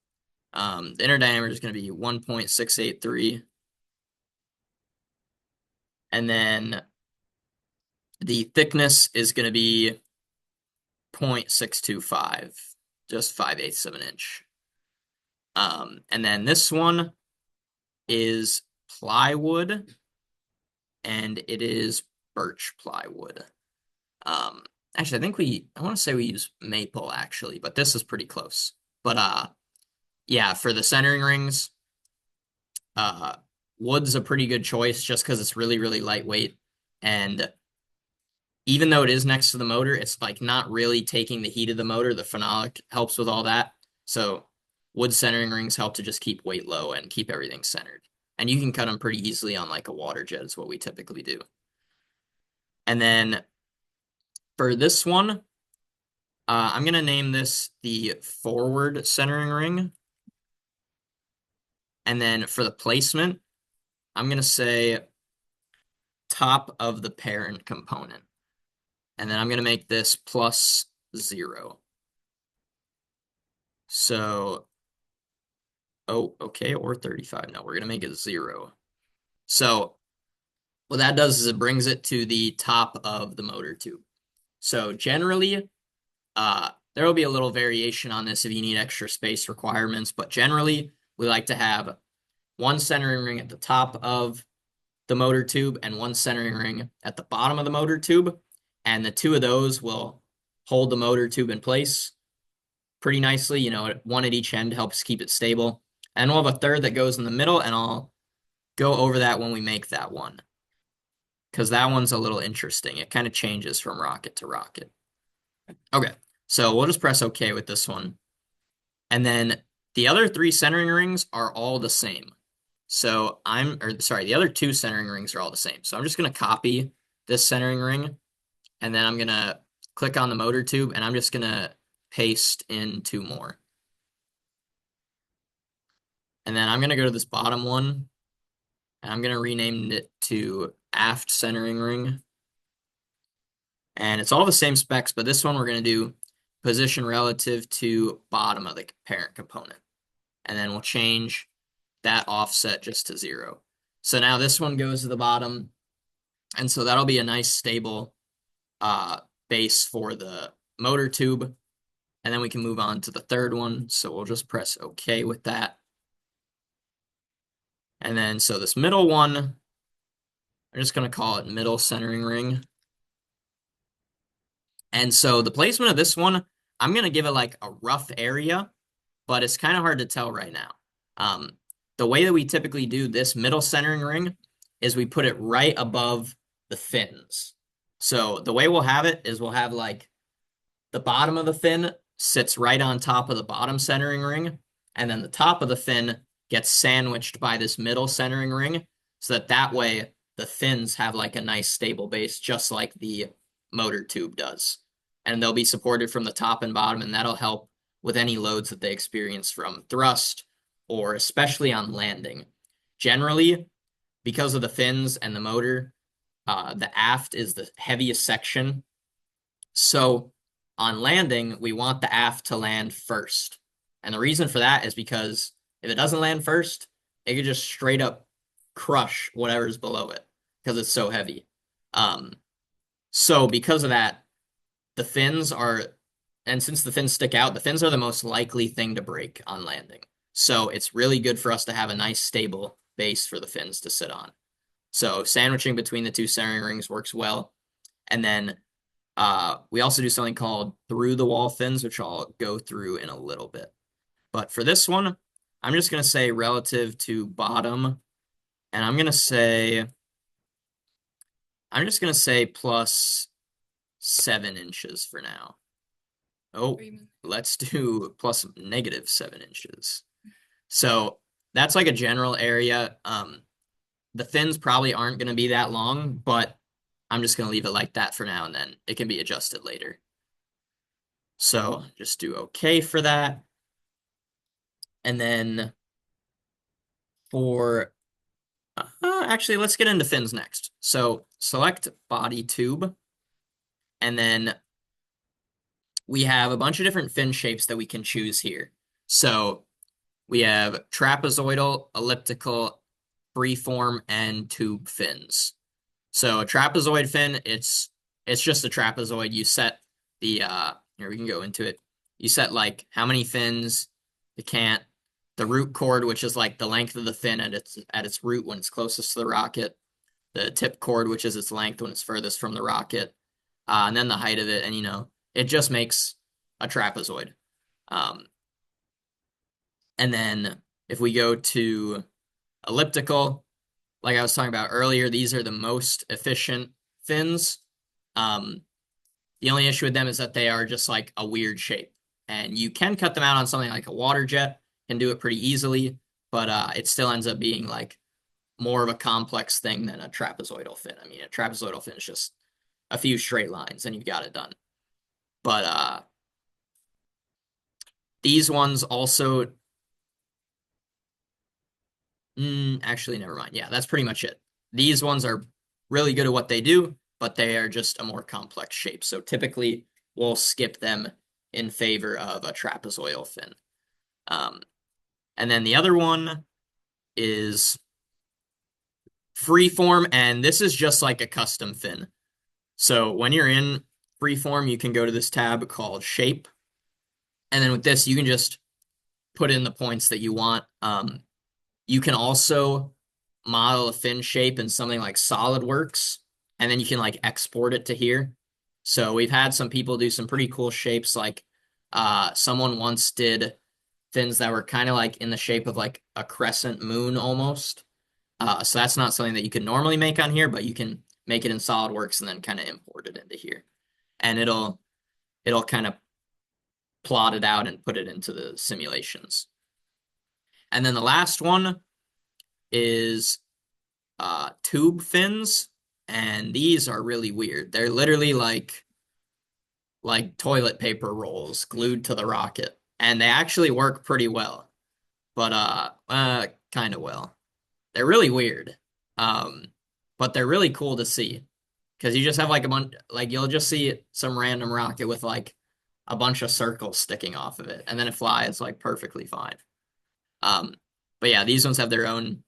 The inner diameter is going to be 1.683. And then the thickness is going to be 0.625, just 5/8 of an inch. And then this one is plywood, and it is birch plywood. Actually, I want to say we use maple actually, but this is pretty close. But yeah, for the centering rings, wood's a pretty good choice just because it's really, really lightweight. And even though it is next to the motor, it's not really taking the heat of the motor. The phenolic helps with all that. So wood centering rings help to just keep weight low and keep everything centered. And you can cut them pretty easily on a water jet is what we typically do. And then for this one, I'm going to name this the forward centering ring. And then for the placement, I'm going to say top of the parent component. And then I'm going to make this +0. So, oh, okay, or 35. No, we're going to make it 0. So what that does is it brings it to the top of the motor tube. So generally, there will be a little variation on this if you need extra space requirements, but generally we like to have one centering ring at the top of the motor tube and one centering ring at the bottom of the motor tube. And the two of those will hold the motor tube in place pretty nicely. One at each end helps keep it stable. And we'll have a third that goes in the middle, and I'll go over that when we make that one, because that one's a little interesting. It kind of changes from rocket to rocket. Okay, so we'll just press OK with this one. And then the other 3 centering rings are all the same. So the other 2 centering rings are all the same. So I'm just going to copy this centering ring, and then I'm going to click on the motor tube, and I'm just going to paste in 2 more. And then I'm going to go to this bottom one, and I'm going to rename it to aft centering ring. And it's all the same specs, but this one we're going to do position relative to bottom of the parent component. And then we'll change that offset just to 0. So now this one goes to the bottom, and so that'll be a nice stable base for the motor tube. And then we can move on to the third one. So we'll just press OK with that. And then so this middle one, I'm just going to call it middle centering ring. And so the placement of this one, I'm going to give it a rough area, but it's kind of hard to tell right now. The way that we typically do this middle centering ring is we put it right above the fins. So the way we'll have it is we'll have the bottom of the fin sits right on top of the bottom centering ring, and then the top of the fin gets sandwiched by this middle centering ring, so that way the fins have like a nice stable base, just like the motor tube does. And they'll be supported from the top and bottom, and that'll help with any loads that they experience from thrust, or especially on landing. Generally, because of the fins and the motor, the aft is the heaviest section. So on landing, we want the aft to land first. And the reason for that is because if it doesn't land first, it could just straight up crush whatever's below it because it's so heavy. So because of that, the fins are, and since the fins stick out, the fins are the most likely thing to break on landing. So it's really good for us to have a nice stable base for the fins to sit on. So sandwiching between the two centering rings works well. And then we also do something called through the wall fins, which I'll go through in a little bit. But for this one, I'm just going to say relative to bottom, and I'm just going to say plus 7 inches for now. Oh, let's do plus negative 7 inches. So that's like a general area. The fins probably aren't going to be that long, but I'm just going to leave it like that for now, and then it can be adjusted later. So just do okay for that. And then for, actually, let's get into fins next. So select body tube, and then we have a bunch of different fin shapes that we can choose here. So we have trapezoidal, elliptical, freeform, and tube fins. So a trapezoid fin, it's just a trapezoid. You set the here we can go into it. You set like how many fins, the root chord, which is like the length of the fin at its root when it's closest to the rocket, the tip chord, which is its length when it's furthest from the rocket, and then the height of it, and it just makes a trapezoid. And then if we go to elliptical, like I was talking about earlier, these are the most efficient fins. The only issue with them is that they are just like a weird shape, and you can cut them out on something like a water jet, can do it pretty easily, but it still ends up being like more of a complex thing than a trapezoidal fin. I mean, a trapezoidal fin is just a few straight lines and you've got it done. But these ones also, actually, never mind. Yeah, that's pretty much it. These ones are really good at what they do, but they are just a more complex shape. So typically, we'll skip them in favor of a trapezoidal fin. And then the other one is freeform, and this is just like a custom fin. So when you're in freeform, you can go to this tab called Shape, and then with this, you can just put in the points that you want. You can also model a fin shape in something like SolidWorks, and then you can like export it to here. So we've had some people do some pretty cool shapes, like someone once did fins that were kind of like in the shape of like a crescent moon almost. So that's not something that you can normally make on here, but you can make it in SolidWorks and then kind of import it into here. And it'll kind of plot it out and put it into the simulations. And then the last one is tube fins, and these are really weird. They're literally like toilet paper rolls glued to the rocket, and they actually work pretty well, but kind of well. They're really weird, but they're really cool to see because you just have like a bunch, like you'll just see some random rocket with like a bunch of circles sticking off of it, and then it flies like perfectly fine. But yeah, these ones have their own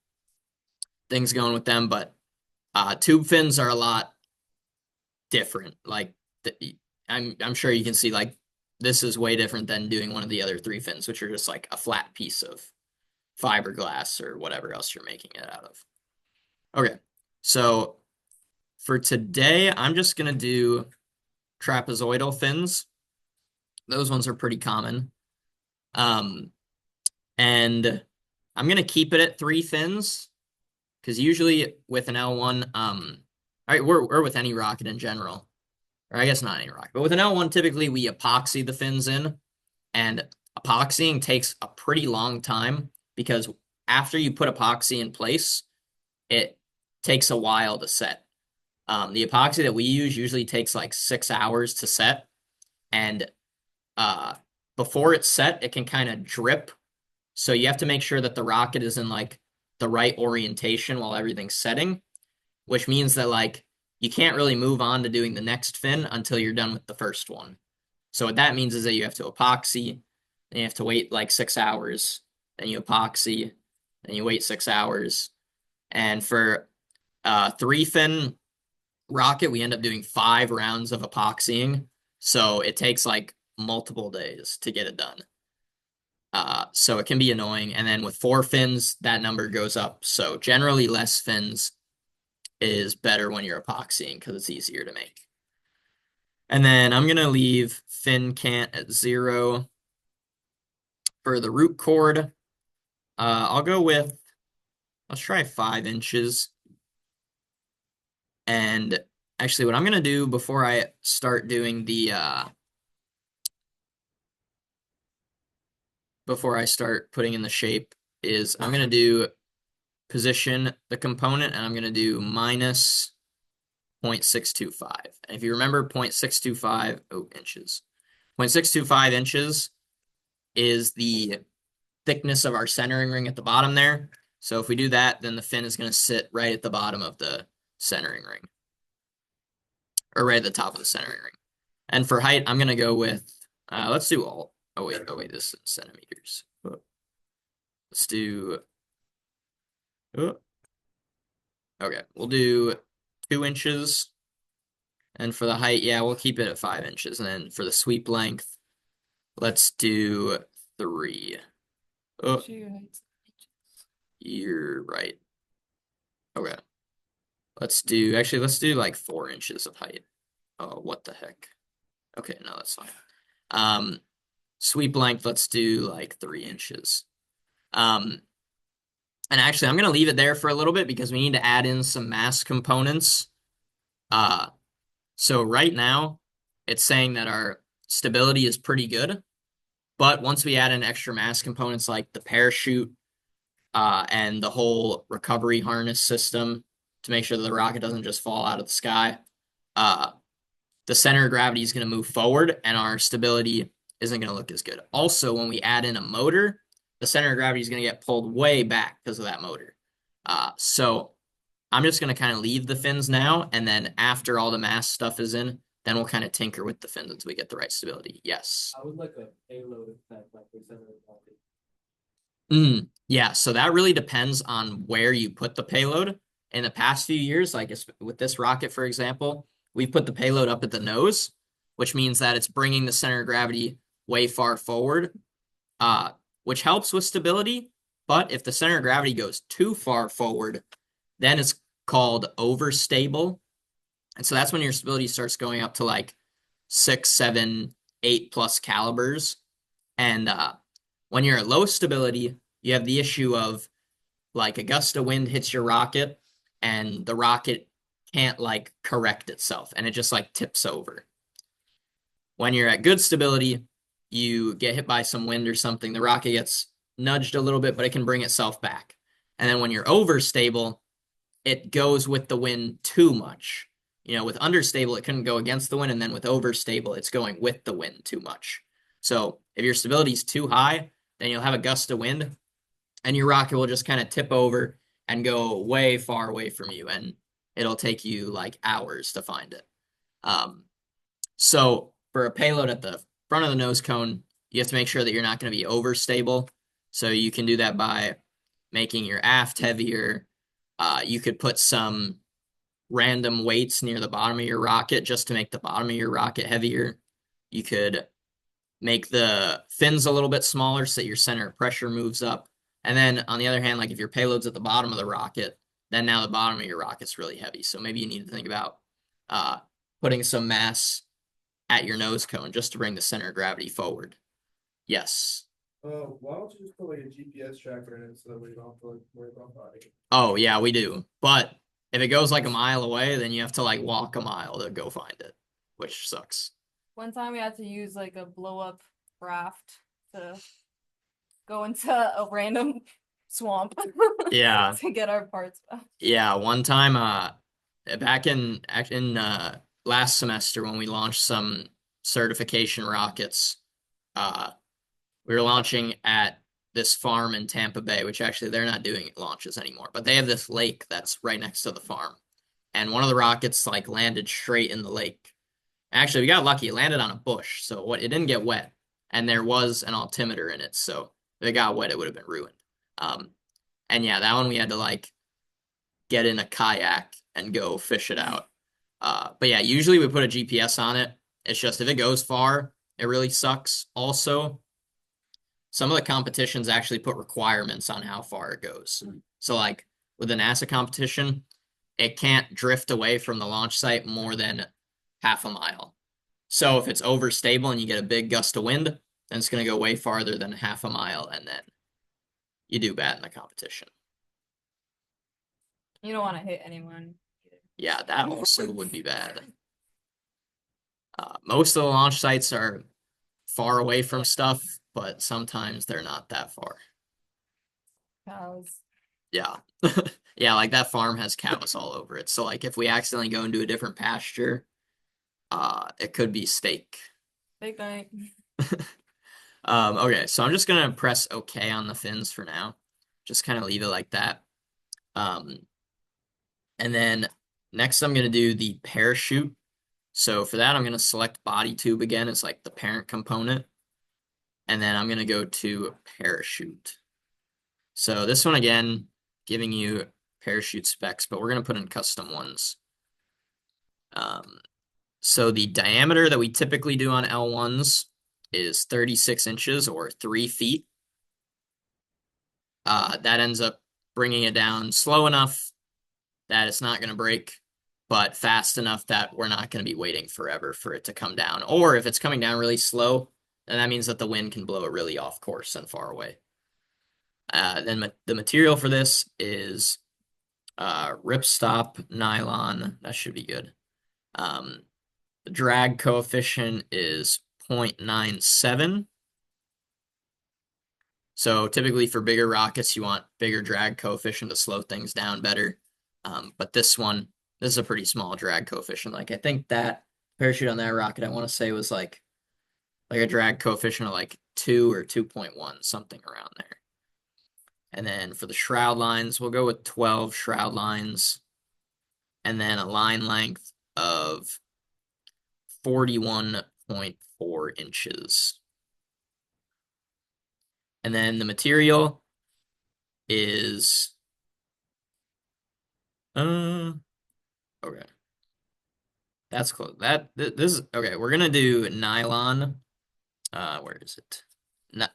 things going with them, but tube fins are a lot different. Like I'm sure you can see like this is way different than doing one of the other 3 fins, which are just like a flat piece of fiberglass or whatever else you're making it out of. Okay, so for today, I'm just gonna do trapezoidal fins. Those ones are pretty common. And I'm gonna keep it at 3 fins, because usually with an L1, all right, we're with any rocket in general, or I guess not any rocket, but with an L1, typically we epoxy the fins in, and epoxying takes a pretty long time because after you put epoxy in place, it takes a while to set. The epoxy that we use usually takes like 6 hours to set, and before it's set, it can kind of drip. So you have to make sure that the rocket is in like the right orientation while everything's setting, which means that like you can't really move on to doing the next fin until you're done with the first one. So what that means is that you have to epoxy, then you have to wait like 6 hours, then you epoxy, then you wait 6 hours. And for 3-fin rocket, we end up doing 5 rounds of epoxying. So it takes like multiple days to get it done. So it can be annoying. And then with 4 fins, that number goes up. So generally less fins is better when you're epoxying because it's easier to make. And then I'm gonna leave fin cant at 0. For the root cord, I'll go with, let's try 5 inches. And actually what I'm gonna do before I start doing the before I start putting in the shape is I'm gonna do position the component, and I'm gonna do minus 0.625. And if you remember 0.625 inches. 0.625 inches is the thickness of our centering ring at the bottom there. So if we do that, then the fin is going to sit right at the bottom of the centering ring. Or right at the top of the centering ring. And for height, I'm going to go with, let's do all. Oh wait, this is in centimeters. Let's do, okay, we'll do 2 inches. And for the height, yeah, we'll keep it at 5 inches. And then for the sweep length, let's do 3. Oh, you're right. Okay. Let's do like 4 inches of height. Oh, what the heck? Okay, no, that's fine. Sweep length, let's do like 3 inches. And actually, I'm gonna leave it there for a little bit because we need to add in some mass components. So right now, it's saying that our stability is pretty good, but once we add in extra mass components like the parachute, and the whole recovery harness system to make sure that the rocket doesn't just fall out of the sky, the center of gravity is going to move forward and our stability isn't going to look as good. Also, when we add in a motor, the center of gravity is going to get pulled way back because of that motor. So I'm just going to kind of leave the fins now, and then after all the mass stuff is in, then we'll kind of tinker with the fins until we get the right stability. Yes. I would like a payload effect, like we said. Yeah, so that really depends on where you put the payload. In the past few years, like with this rocket, for example, we've put the payload up at the nose, which means that it's bringing the center of gravity way far forward, which helps with stability. But if the center of gravity goes too far forward, then it's called overstable. And so that's when your stability starts going up to like 6, 7, 8 plus calibers. And when you're at low stability, you have the issue of like a gust of wind hits your rocket and the rocket can't like correct itself and it just like tips over. When you're at good stability, you get hit by some wind or something, the rocket gets nudged a little bit, but it can bring itself back. And then when you're overstable, it goes with the wind too much. With understable, it couldn't go against the wind, and then with overstable, it's going with the wind too much. So if your stability is too high, then you'll have a gust of wind, and your rocket will just kind of tip over and go way far away from you, and it'll take you like hours to find it. So for a payload at the front of the nose cone, you have to make sure that you're not going to be overstable. So you can do that by making your aft heavier. You could put some random weights near the bottom of your rocket just to make the bottom of your rocket heavier. You could make the fins a little bit smaller so that your center of pressure moves up. And then on the other hand, like if your payload's at the bottom of the rocket, then now the bottom of your rocket's really heavy. So maybe you need to think about putting some mass at your nose cone just to bring the center of gravity forward. Yes. Why don't you just put like a GPS tracker in it so that we don't have to like worry about finding it? Oh yeah, we do. But if it goes like a mile away, then you have to like walk a mile to go find it, which sucks. One time we had to use like a blow up raft to go into a random swamp Yeah. to get our parts back. Yeah, one time, back in last semester when we launched some certification rockets, uh, we were launching at this farm in Tampa Bay, which actually they're not doing launches anymore, but they have this lake that's right next to the farm, and one of the rockets like landed straight in the lake. Actually, we got lucky; it landed on a bush, so it didn't get wet, and there was an altimeter in it, so if it got wet, it would have been ruined. And yeah, that one we had to like get in a kayak and go fish it out. But yeah, usually we put a GPS on it. It's just if it goes far, it really sucks. Also, some of the competitions actually put requirements on how far it goes. So like with the NASA competition, it can't drift away from the launch site more than half a mile. So if it's overstable and you get a big gust of wind, then it's going to go way farther than half a mile, and then you do bad in the competition. You don't want to hit anyone. Yeah, that also would be bad. Most of the launch sites are far away from stuff, but sometimes they're not that far. Cows. Yeah. Yeah, like that farm has cows all over it. So like if we accidentally go into a different pasture, it could be steak. Big night. Okay, so I'm just gonna press OK on the fins for now. Just kind of leave it like that. And then next I'm gonna do the parachute. So for that, I'm gonna select body tube again as like the parent component. And then I'm gonna go to parachute. So this one again, giving you parachute specs, but we're gonna put in custom ones. So the diameter that we typically do on L1s is 36 inches or 3 feet. That ends up bringing it down slow enough that it's not going to break, but fast enough that we're not going to be waiting forever for it to come down. Or if it's coming down really slow, then that means that the wind can blow it really off course and far away. Then the material for this is ripstop nylon. That should be good. The drag coefficient is 0.97. So typically for bigger rockets, you want bigger drag coefficient to slow things down better. But this is a pretty small drag coefficient. Like I think that parachute on that rocket, I want to say was like a drag coefficient of like 2 or 2.1, something around there. And then for the shroud lines, we'll go with 12 shroud lines. And then a line length of 41.4 inches. And then the material is okay. That's close. This is okay. We're gonna do nylon. Where is it? Not.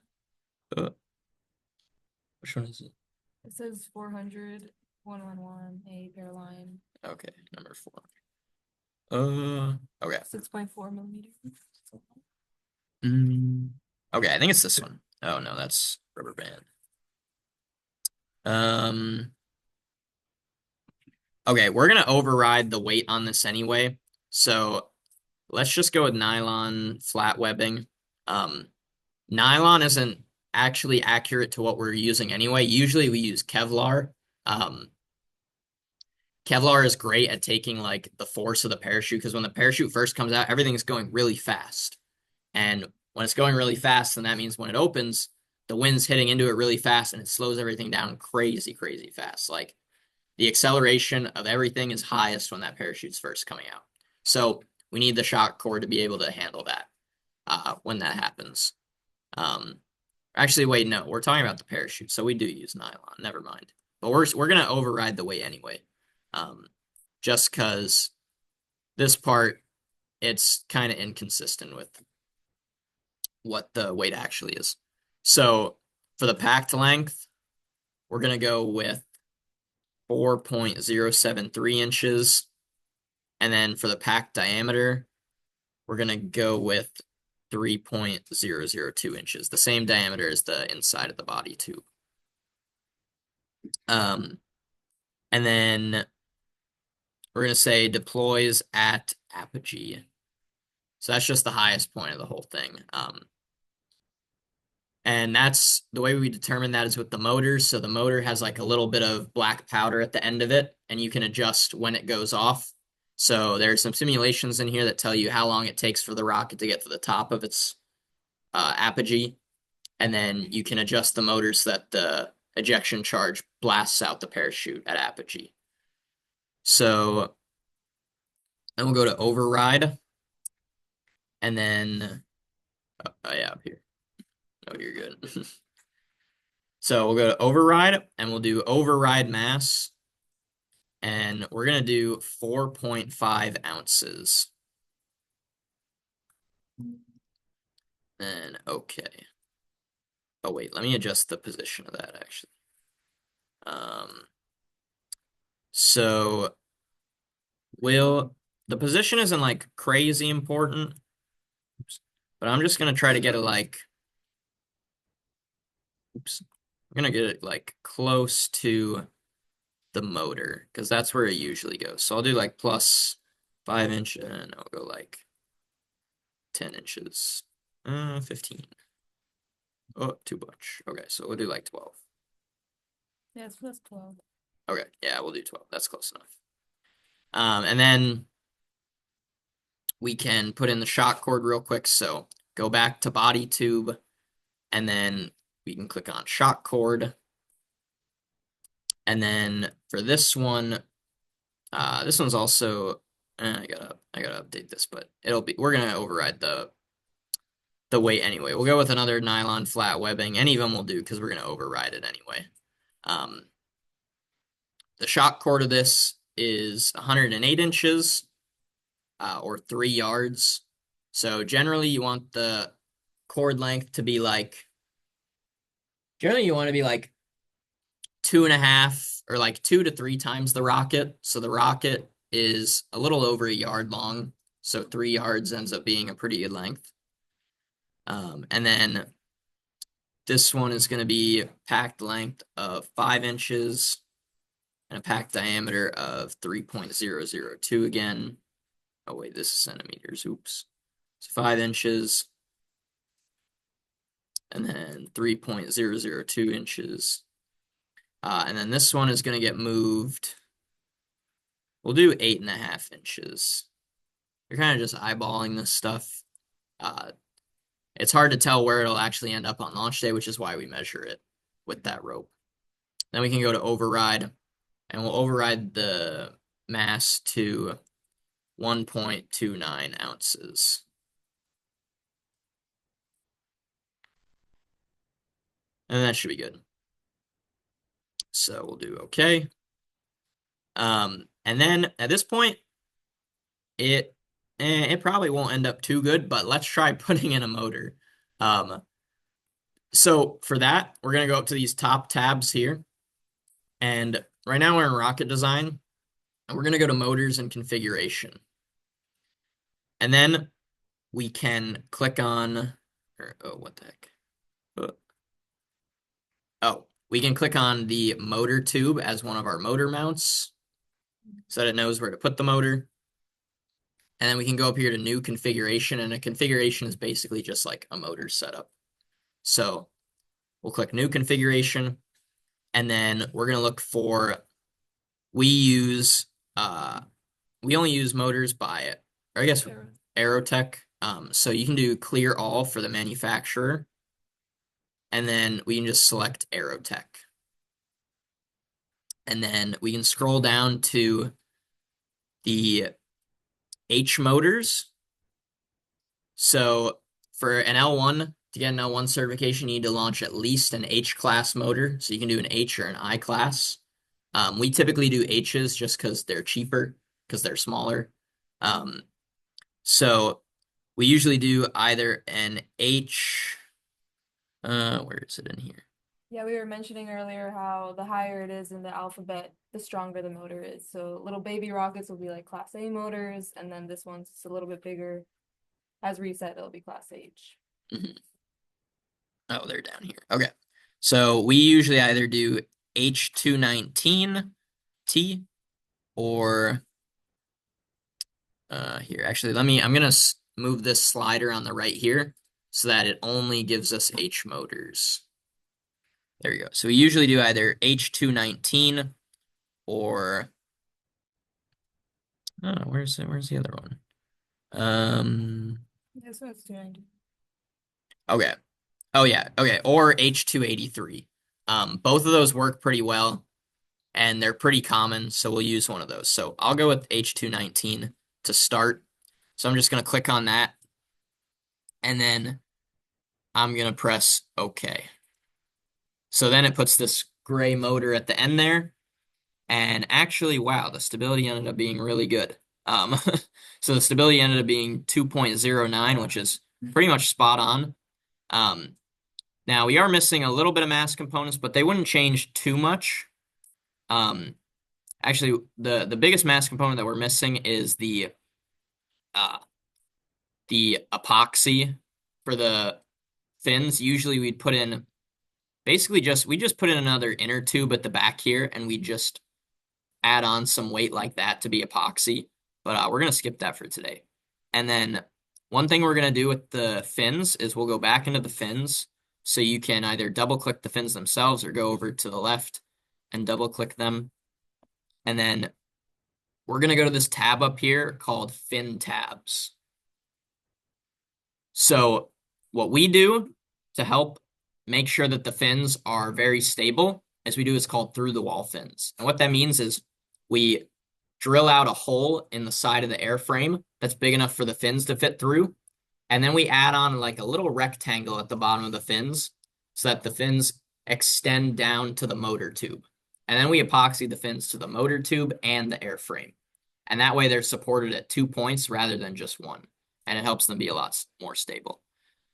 Which one is it? It says 400, 111, a pair line. Okay, number 4. Okay. 6.4 millimeters. Okay, I think it's this one. Oh no, that's rubber band. Okay, we're gonna override the weight on this anyway. So let's just go with nylon flat webbing. Nylon isn't actually accurate to what we're using anyway. Usually we use Kevlar. Kevlar is great at taking like the force of the parachute because when the parachute first comes out, everything's going really fast. And when it's going really fast, then that means when it opens, the wind's hitting into it really fast and it slows everything down crazy, crazy fast. Like the acceleration of everything is highest when that parachute's first coming out. So we need the shock cord to be able to handle that when that happens. Actually, wait, no, we're talking about the parachute, so we do use nylon. Never mind. But we're gonna override the weight anyway, just because this part it's kind of inconsistent with what the weight actually is. So for the packed length, we're gonna go with 4.073 inches, and then for the packed diameter, we're gonna go with 3.002 inches, the same diameter as the inside of the body tube. And then we're gonna say deploys at apogee. So that's just the highest point of the whole thing. And that's the way we determine that is with the motor. So the motor has like a little bit of black powder at the end of it, and you can adjust when it goes off. So there are some simulations in here that tell you how long it takes for the rocket to get to the top of its apogee. And then you can adjust the motor so that the ejection charge blasts out the parachute at apogee. So then we'll go to override. And then, oh yeah, up here. Oh, you're good. So we'll go to override and we'll do override mass. And we're going to do 4.5 ounces. And okay. Oh, wait, let me adjust the position of that actually. So the position isn't like crazy important, but I'm just going to try to get it like, I'm going to get it like close to the motor because that's where it usually goes. So I'll do like plus 5 inch and I'll go like 10 inches, 15. Oh, too much. Okay, so we'll do like 12. Yeah, it's plus 12. Okay, yeah, we'll do 12. That's close enough. And then we can put in the shock cord real quick. So go back to body tube, and then we can click on shock cord. And then for this one, this one's also I gotta update this, but we're gonna override the weight anyway. We'll go with another nylon flat webbing. Any of them will do because we're gonna override it anyway. The shock cord of this is 108 inches or 3 yards. So generally you want the cord length to be like, generally you want to be like 2.5 or like 2 to 3 times the rocket. So the rocket is a little over a yard long. So 3 yards ends up being a pretty good length. And then this one is going to be packed length of 5 inches and a packed diameter of 3.002 again. Oh wait, this is centimeters. Oops. So 5 inches and then 3.002 inches. And then this one is going to get moved. We'll do 8.5 inches. You're kind of just eyeballing this stuff. It's hard to tell where it'll actually end up on launch day, which is why we measure it with that rope. Then we can go to override, and we'll override the mass to 1.29 ounces. And that should be good. So we'll do okay. And then at this point, it probably won't end up too good, but let's try putting in a motor. So for that, we're gonna go up to these top tabs here. And right now we're in rocket design, and we're gonna go to motors and configuration. And then we can click on, oh, what the heck? Oh, we can click on the motor tube as one of our motor mounts so that it knows where to put the motor. And then we can go up here to new configuration, and a configuration is basically just like a motor setup. So we'll click new configuration, and then we're gonna look for, we only use motors by, or I guess Aerotech. So you can do clear all for the manufacturer, and then we can just select Aerotech. And then we can scroll down to the H motors. So for an L1, to get an L1 certification, you need to launch at least an H-class motor. So you can do an H or an I-class. We typically do H's just because they're cheaper, because they're smaller. So we usually do either an H, where is it in here? Yeah, we were mentioning earlier how the higher it is in the alphabet, the stronger the motor is. So little baby rockets will be like Class A motors, and then this one's just a little bit bigger. As reset, it'll be Class H. Mm-hmm. Oh, they're down here. Okay. So we usually either do H219T or here. Actually, I'm gonna move this slider on the right here so that it only gives us H motors. There you go. So we usually do either H219 or where's the other one? This one's 290. Okay. Oh yeah, okay, or H283. Both of those work pretty well and they're pretty common, so we'll use one of those. So I'll go with H219 to start. So I'm just gonna click on that and then I'm gonna press OK. So then it puts this gray motor at the end there. And actually, wow, the stability ended up being really good. Um, so the stability ended up being 2.09, which is pretty much spot on. Now we are missing a little bit of mass components, but they wouldn't change too much. Actually, the biggest mass component that we're missing is the epoxy for the fins. Usually we'd put in we just put in another inner tube at the back here, and we just add on some weight like that to be epoxy. But we're gonna skip that for today. And then one thing we're gonna do with the fins is we'll go back into the fins. So you can either double click the fins themselves or go over to the left and double click them. And then we're going to go to this tab up here called fin tabs. So what we do to help make sure that the fins are very stable is we do what's called through the wall fins. And what that means is we drill out a hole in the side of the airframe that's big enough for the fins to fit through. And then we add on like a little rectangle at the bottom of the fins so that the fins extend down to the motor tube. And then we epoxy the fins to the motor tube and the airframe. And that way they're supported at 2 points rather than just one. And it helps them be a lot more stable.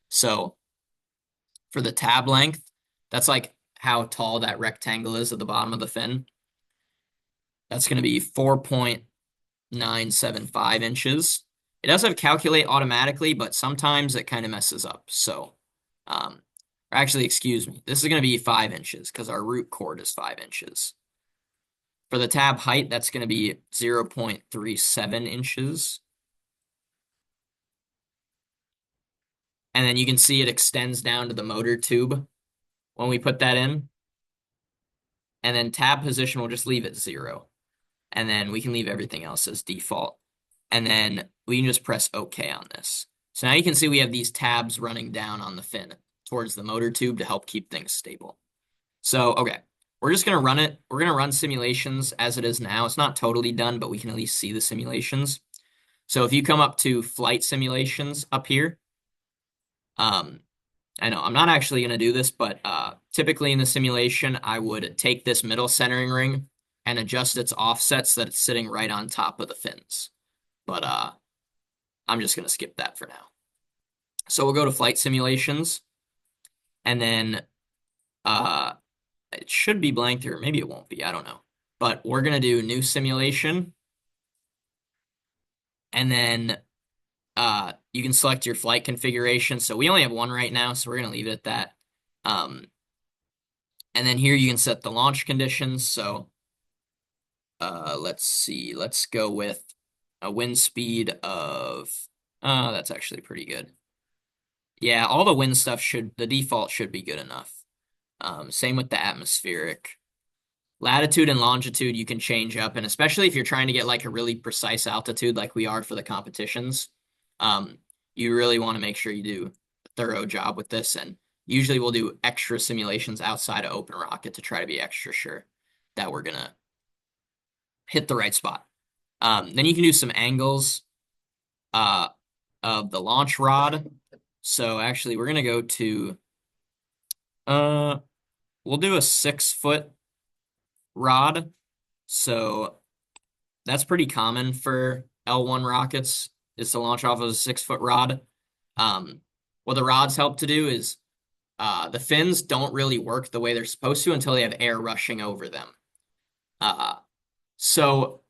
So for the tab length, that's like how tall that rectangle is at the bottom of the fin. That's going to be 4.975 inches. It does have calculate automatically, but sometimes it kind of messes up. So, actually, excuse me, this is going to be 5 inches because our root chord is 5 inches. For the tab height, that's going to be 0.37 inches. And then you can see it extends down to the motor tube when we put that in. And then tab position, we'll just leave it 0. And then we can leave everything else as default. And then we can just press OK on this. So now you can see we have these tabs running down on the fin towards the motor tube to help keep things stable. So, okay, we're just going to run it. We're going to run simulations as it is now. It's not totally done, but we can at least see the simulations. So if you come up to flight simulations up here, I know I'm not actually going to do this, but typically in the simulation, I would take this middle centering ring and adjust its offset so that it's sitting right on top of the fins. But I'm just going to skip that for now. So we'll go to flight simulations. And then it should be blank or maybe it won't be. I don't know. But we're going to do new simulation. And then you can select your flight configuration. So we only have one right now, so we're going to leave it at that. And then here you can set the launch conditions. So let's see. Let's go with a wind speed of, that's actually pretty good. Yeah, all the wind stuff the default should be good enough. Same with the atmospheric. Latitude and longitude you can change up, and especially if you're trying to get like a really precise altitude like we are for the competitions, you really want to make sure you do a thorough job with this. And usually we'll do extra simulations outside of Open Rocket to try to be extra sure that we're gonna hit the right spot. Then you can do some angles of the launch rod. So actually we're gonna go to we'll do a 6-foot rod. So that's pretty common for L1 rockets, is to launch off of a 6-foot rod. What the rods help to do is the fins don't really work the way they're supposed to until they have air rushing over them. So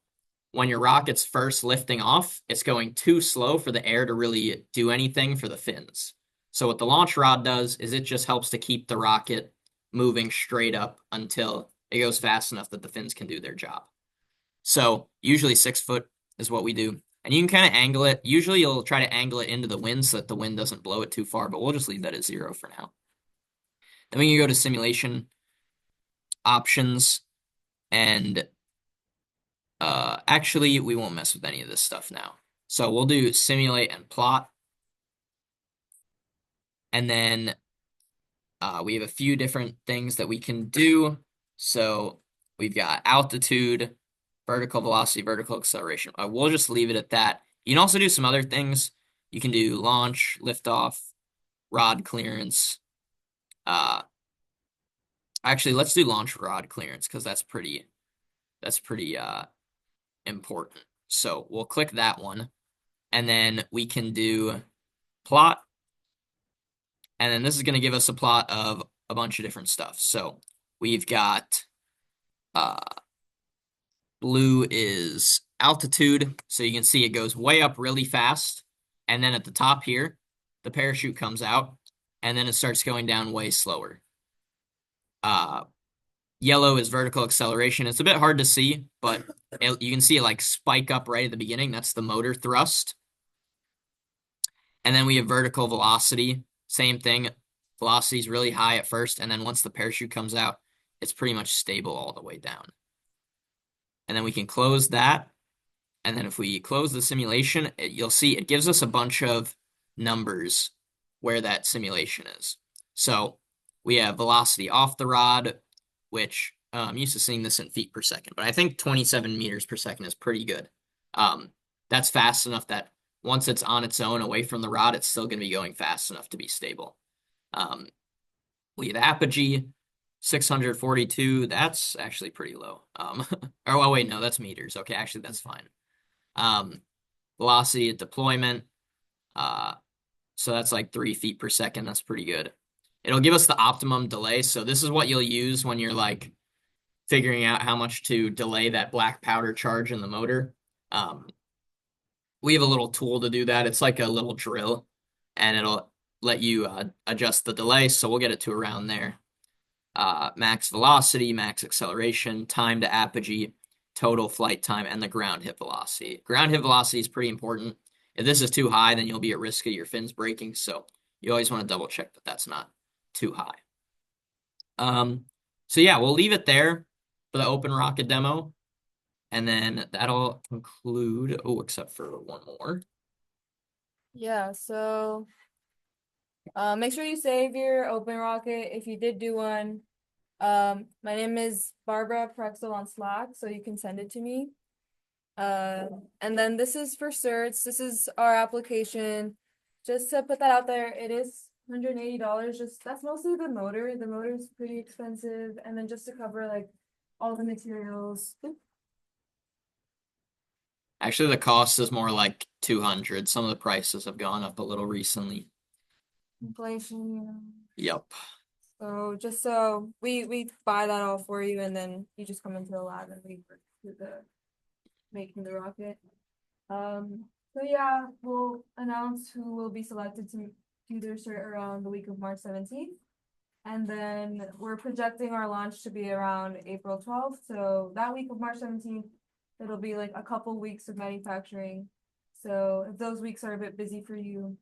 when your rocket's first lifting off, it's going too slow for the air to really do anything for the fins. So what the launch rod does is it just helps to keep the rocket moving straight up until it goes fast enough that the fins can do their job. So usually 6 foot is what we do. And you can kind of angle it. Usually you'll try to angle it into the wind so that the wind doesn't blow it too far, but we'll just leave that at 0 for now. Then we can go to simulation options, and actually we won't mess with any of this stuff now. So we'll do simulate and plot. And then we have a few different things that we can do. So we've got altitude, vertical velocity, vertical acceleration. We'll just leave it at that. You can also do some other things. You can do launch, liftoff, rod clearance. Actually, let's do launch rod clearance because that's pretty important. So we'll click that one, and then we can do plot. And then this is going to give us a plot of a bunch of different stuff. So we've got blue is altitude. So you can see it goes way up really fast. And then at the top here, the parachute comes out, and then it starts going down way slower. Yellow is vertical acceleration. It's a bit hard to see, but you can see it like spike up right at the beginning. That's the motor thrust. And then we have vertical velocity. Same thing. Velocity is really high at first, and then once the parachute comes out, it's pretty much stable all the way down. And then we can close that. And then if we close the simulation, you'll see it gives us a bunch of numbers where that simulation is. So we have velocity off the rod, which I'm used to seeing this in feet per second, but I think 27 meters per second is pretty good. That's fast enough that once it's on its own away from the rod, it's still going to be going fast enough to be stable. We have apogee, 642. That's actually pretty low. Oh, wait, no, that's meters. Okay, actually, that's fine. Velocity at deployment. So that's like 3 feet per second. That's pretty good. It'll give us the optimum delay. So this is what you'll use when you're like figuring out how much to delay that black powder charge in the motor. We have a little tool to do that. It's like a little drill, and it'll let you adjust the delay. So we'll get it to around there. Max velocity, max acceleration, time to apogee, total flight time, and the ground hit velocity. Ground hit velocity is pretty important. If this is too high, then you'll be at risk of your fins breaking. So you always want to double check that that's not too high. So yeah, we'll leave it there for the open rocket demo. And then that'll conclude, except for one more. Yeah, so make sure you save your open rocket if you did do one. My name is Barbara Prexel on Slack, so you can send it to me. And then this is for certs. This is our application. Just to put that out there, it is $180. Just that's mostly the motor. The motor is pretty expensive, and then just to cover like all the materials. Actually, the cost is more like 200. Some of the prices have gone up a little recently. Inflation. Yep. So just so we buy that all for you, and then you just come into the lab and we work through the making the rocket. So yeah, we'll announce who will be selected to do their cert around the week of March 17th. And then we're projecting our launch to be around April 12th. So that week of March 17th, it'll be like a couple weeks of manufacturing. So if those weeks are a bit busy for you,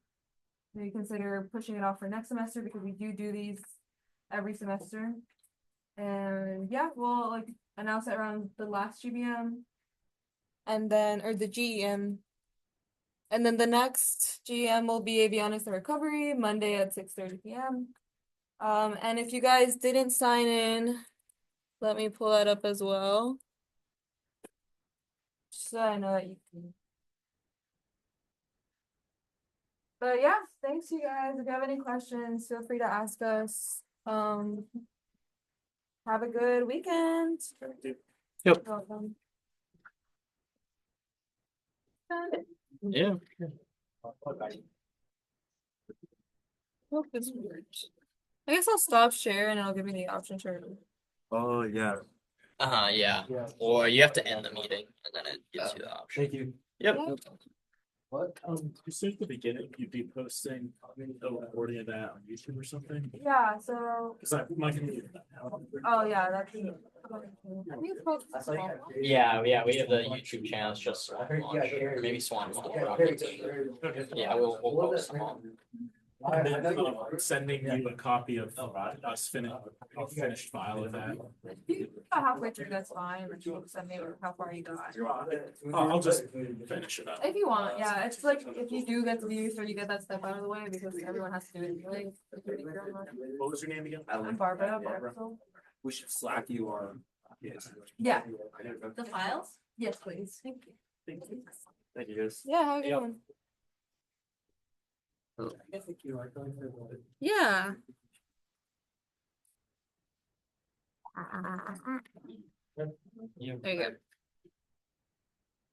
maybe consider pushing it off for next semester, because we do these every semester. And yeah, we'll like announce it around the last GBM, and then or the GEM. And then the next GM will be avionics and recovery, Monday at 6:30 p.m. And if you guys didn't sign in, let me pull that up as well, so I know that you can. But yeah, thanks you guys. If you have any questions, feel free to ask us. Have a good weekend. Yep. Welcome. Yeah. Hope this works. I guess I'll stop share and it'll give me the option to. Oh, yeah. Yeah. Yeah. Or you have to end the meeting, and then it gives you the option. Thank you. Yep. Yeah. What? You said at the beginning you'd be posting a recording of that on YouTube or something? Yeah, so, Cause I might be. oh yeah, that's. I think it's called. Yeah, we have the YouTube channel, it's just Swan Launch, or maybe Swan Launch Rocket Team. Yeah, we'll post them all. And then, sending you a copy of us finished file of that. About halfway through, that's fine, or you can send me how far you got. I'll just finish it up. If you want, yeah, it's like, if you do get the views, or you get that step out of the way, because everyone has to do it anyway. What was your name again? I'm Barbara. Barbara. We should Slack you our. Yeah. The files? Yes, please. Thank you. Thank you guys. Yeah, how are you Yep. doing? Yeah. There you go.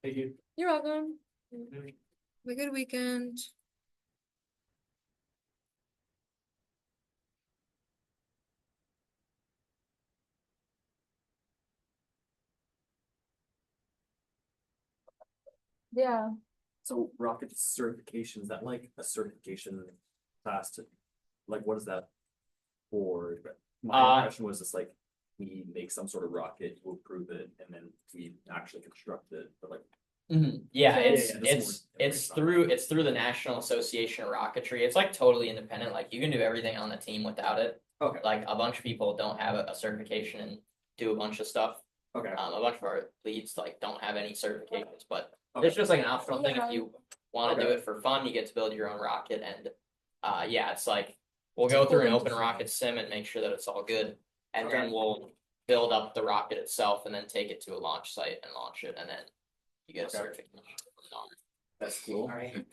Thank you. You're welcome. Have a good weekend. Yeah. So rocket certification, is that like a certification class to, like, what is that for? My impression was just like, we make some sort of rocket, you approve it, and then we actually construct it, but like. Yeah, So- it's through the National Association of Rocketry. It's like totally independent. Like you can do everything on the team without it. Okay. Like a bunch of people don't have a certification and do a bunch of stuff. Okay. A bunch of our leads like don't have any certifications, but Okay. it's just like an optional thing Yeah. if you want to do Okay. it for fun. You get to build your own rocket, and yeah, it's like we'll go through an open rocket sim and make sure that it's all good, and then we'll build up the rocket itself, and then take it to a launch site and launch it, and then you get a Okay. certification. That's cool. All right.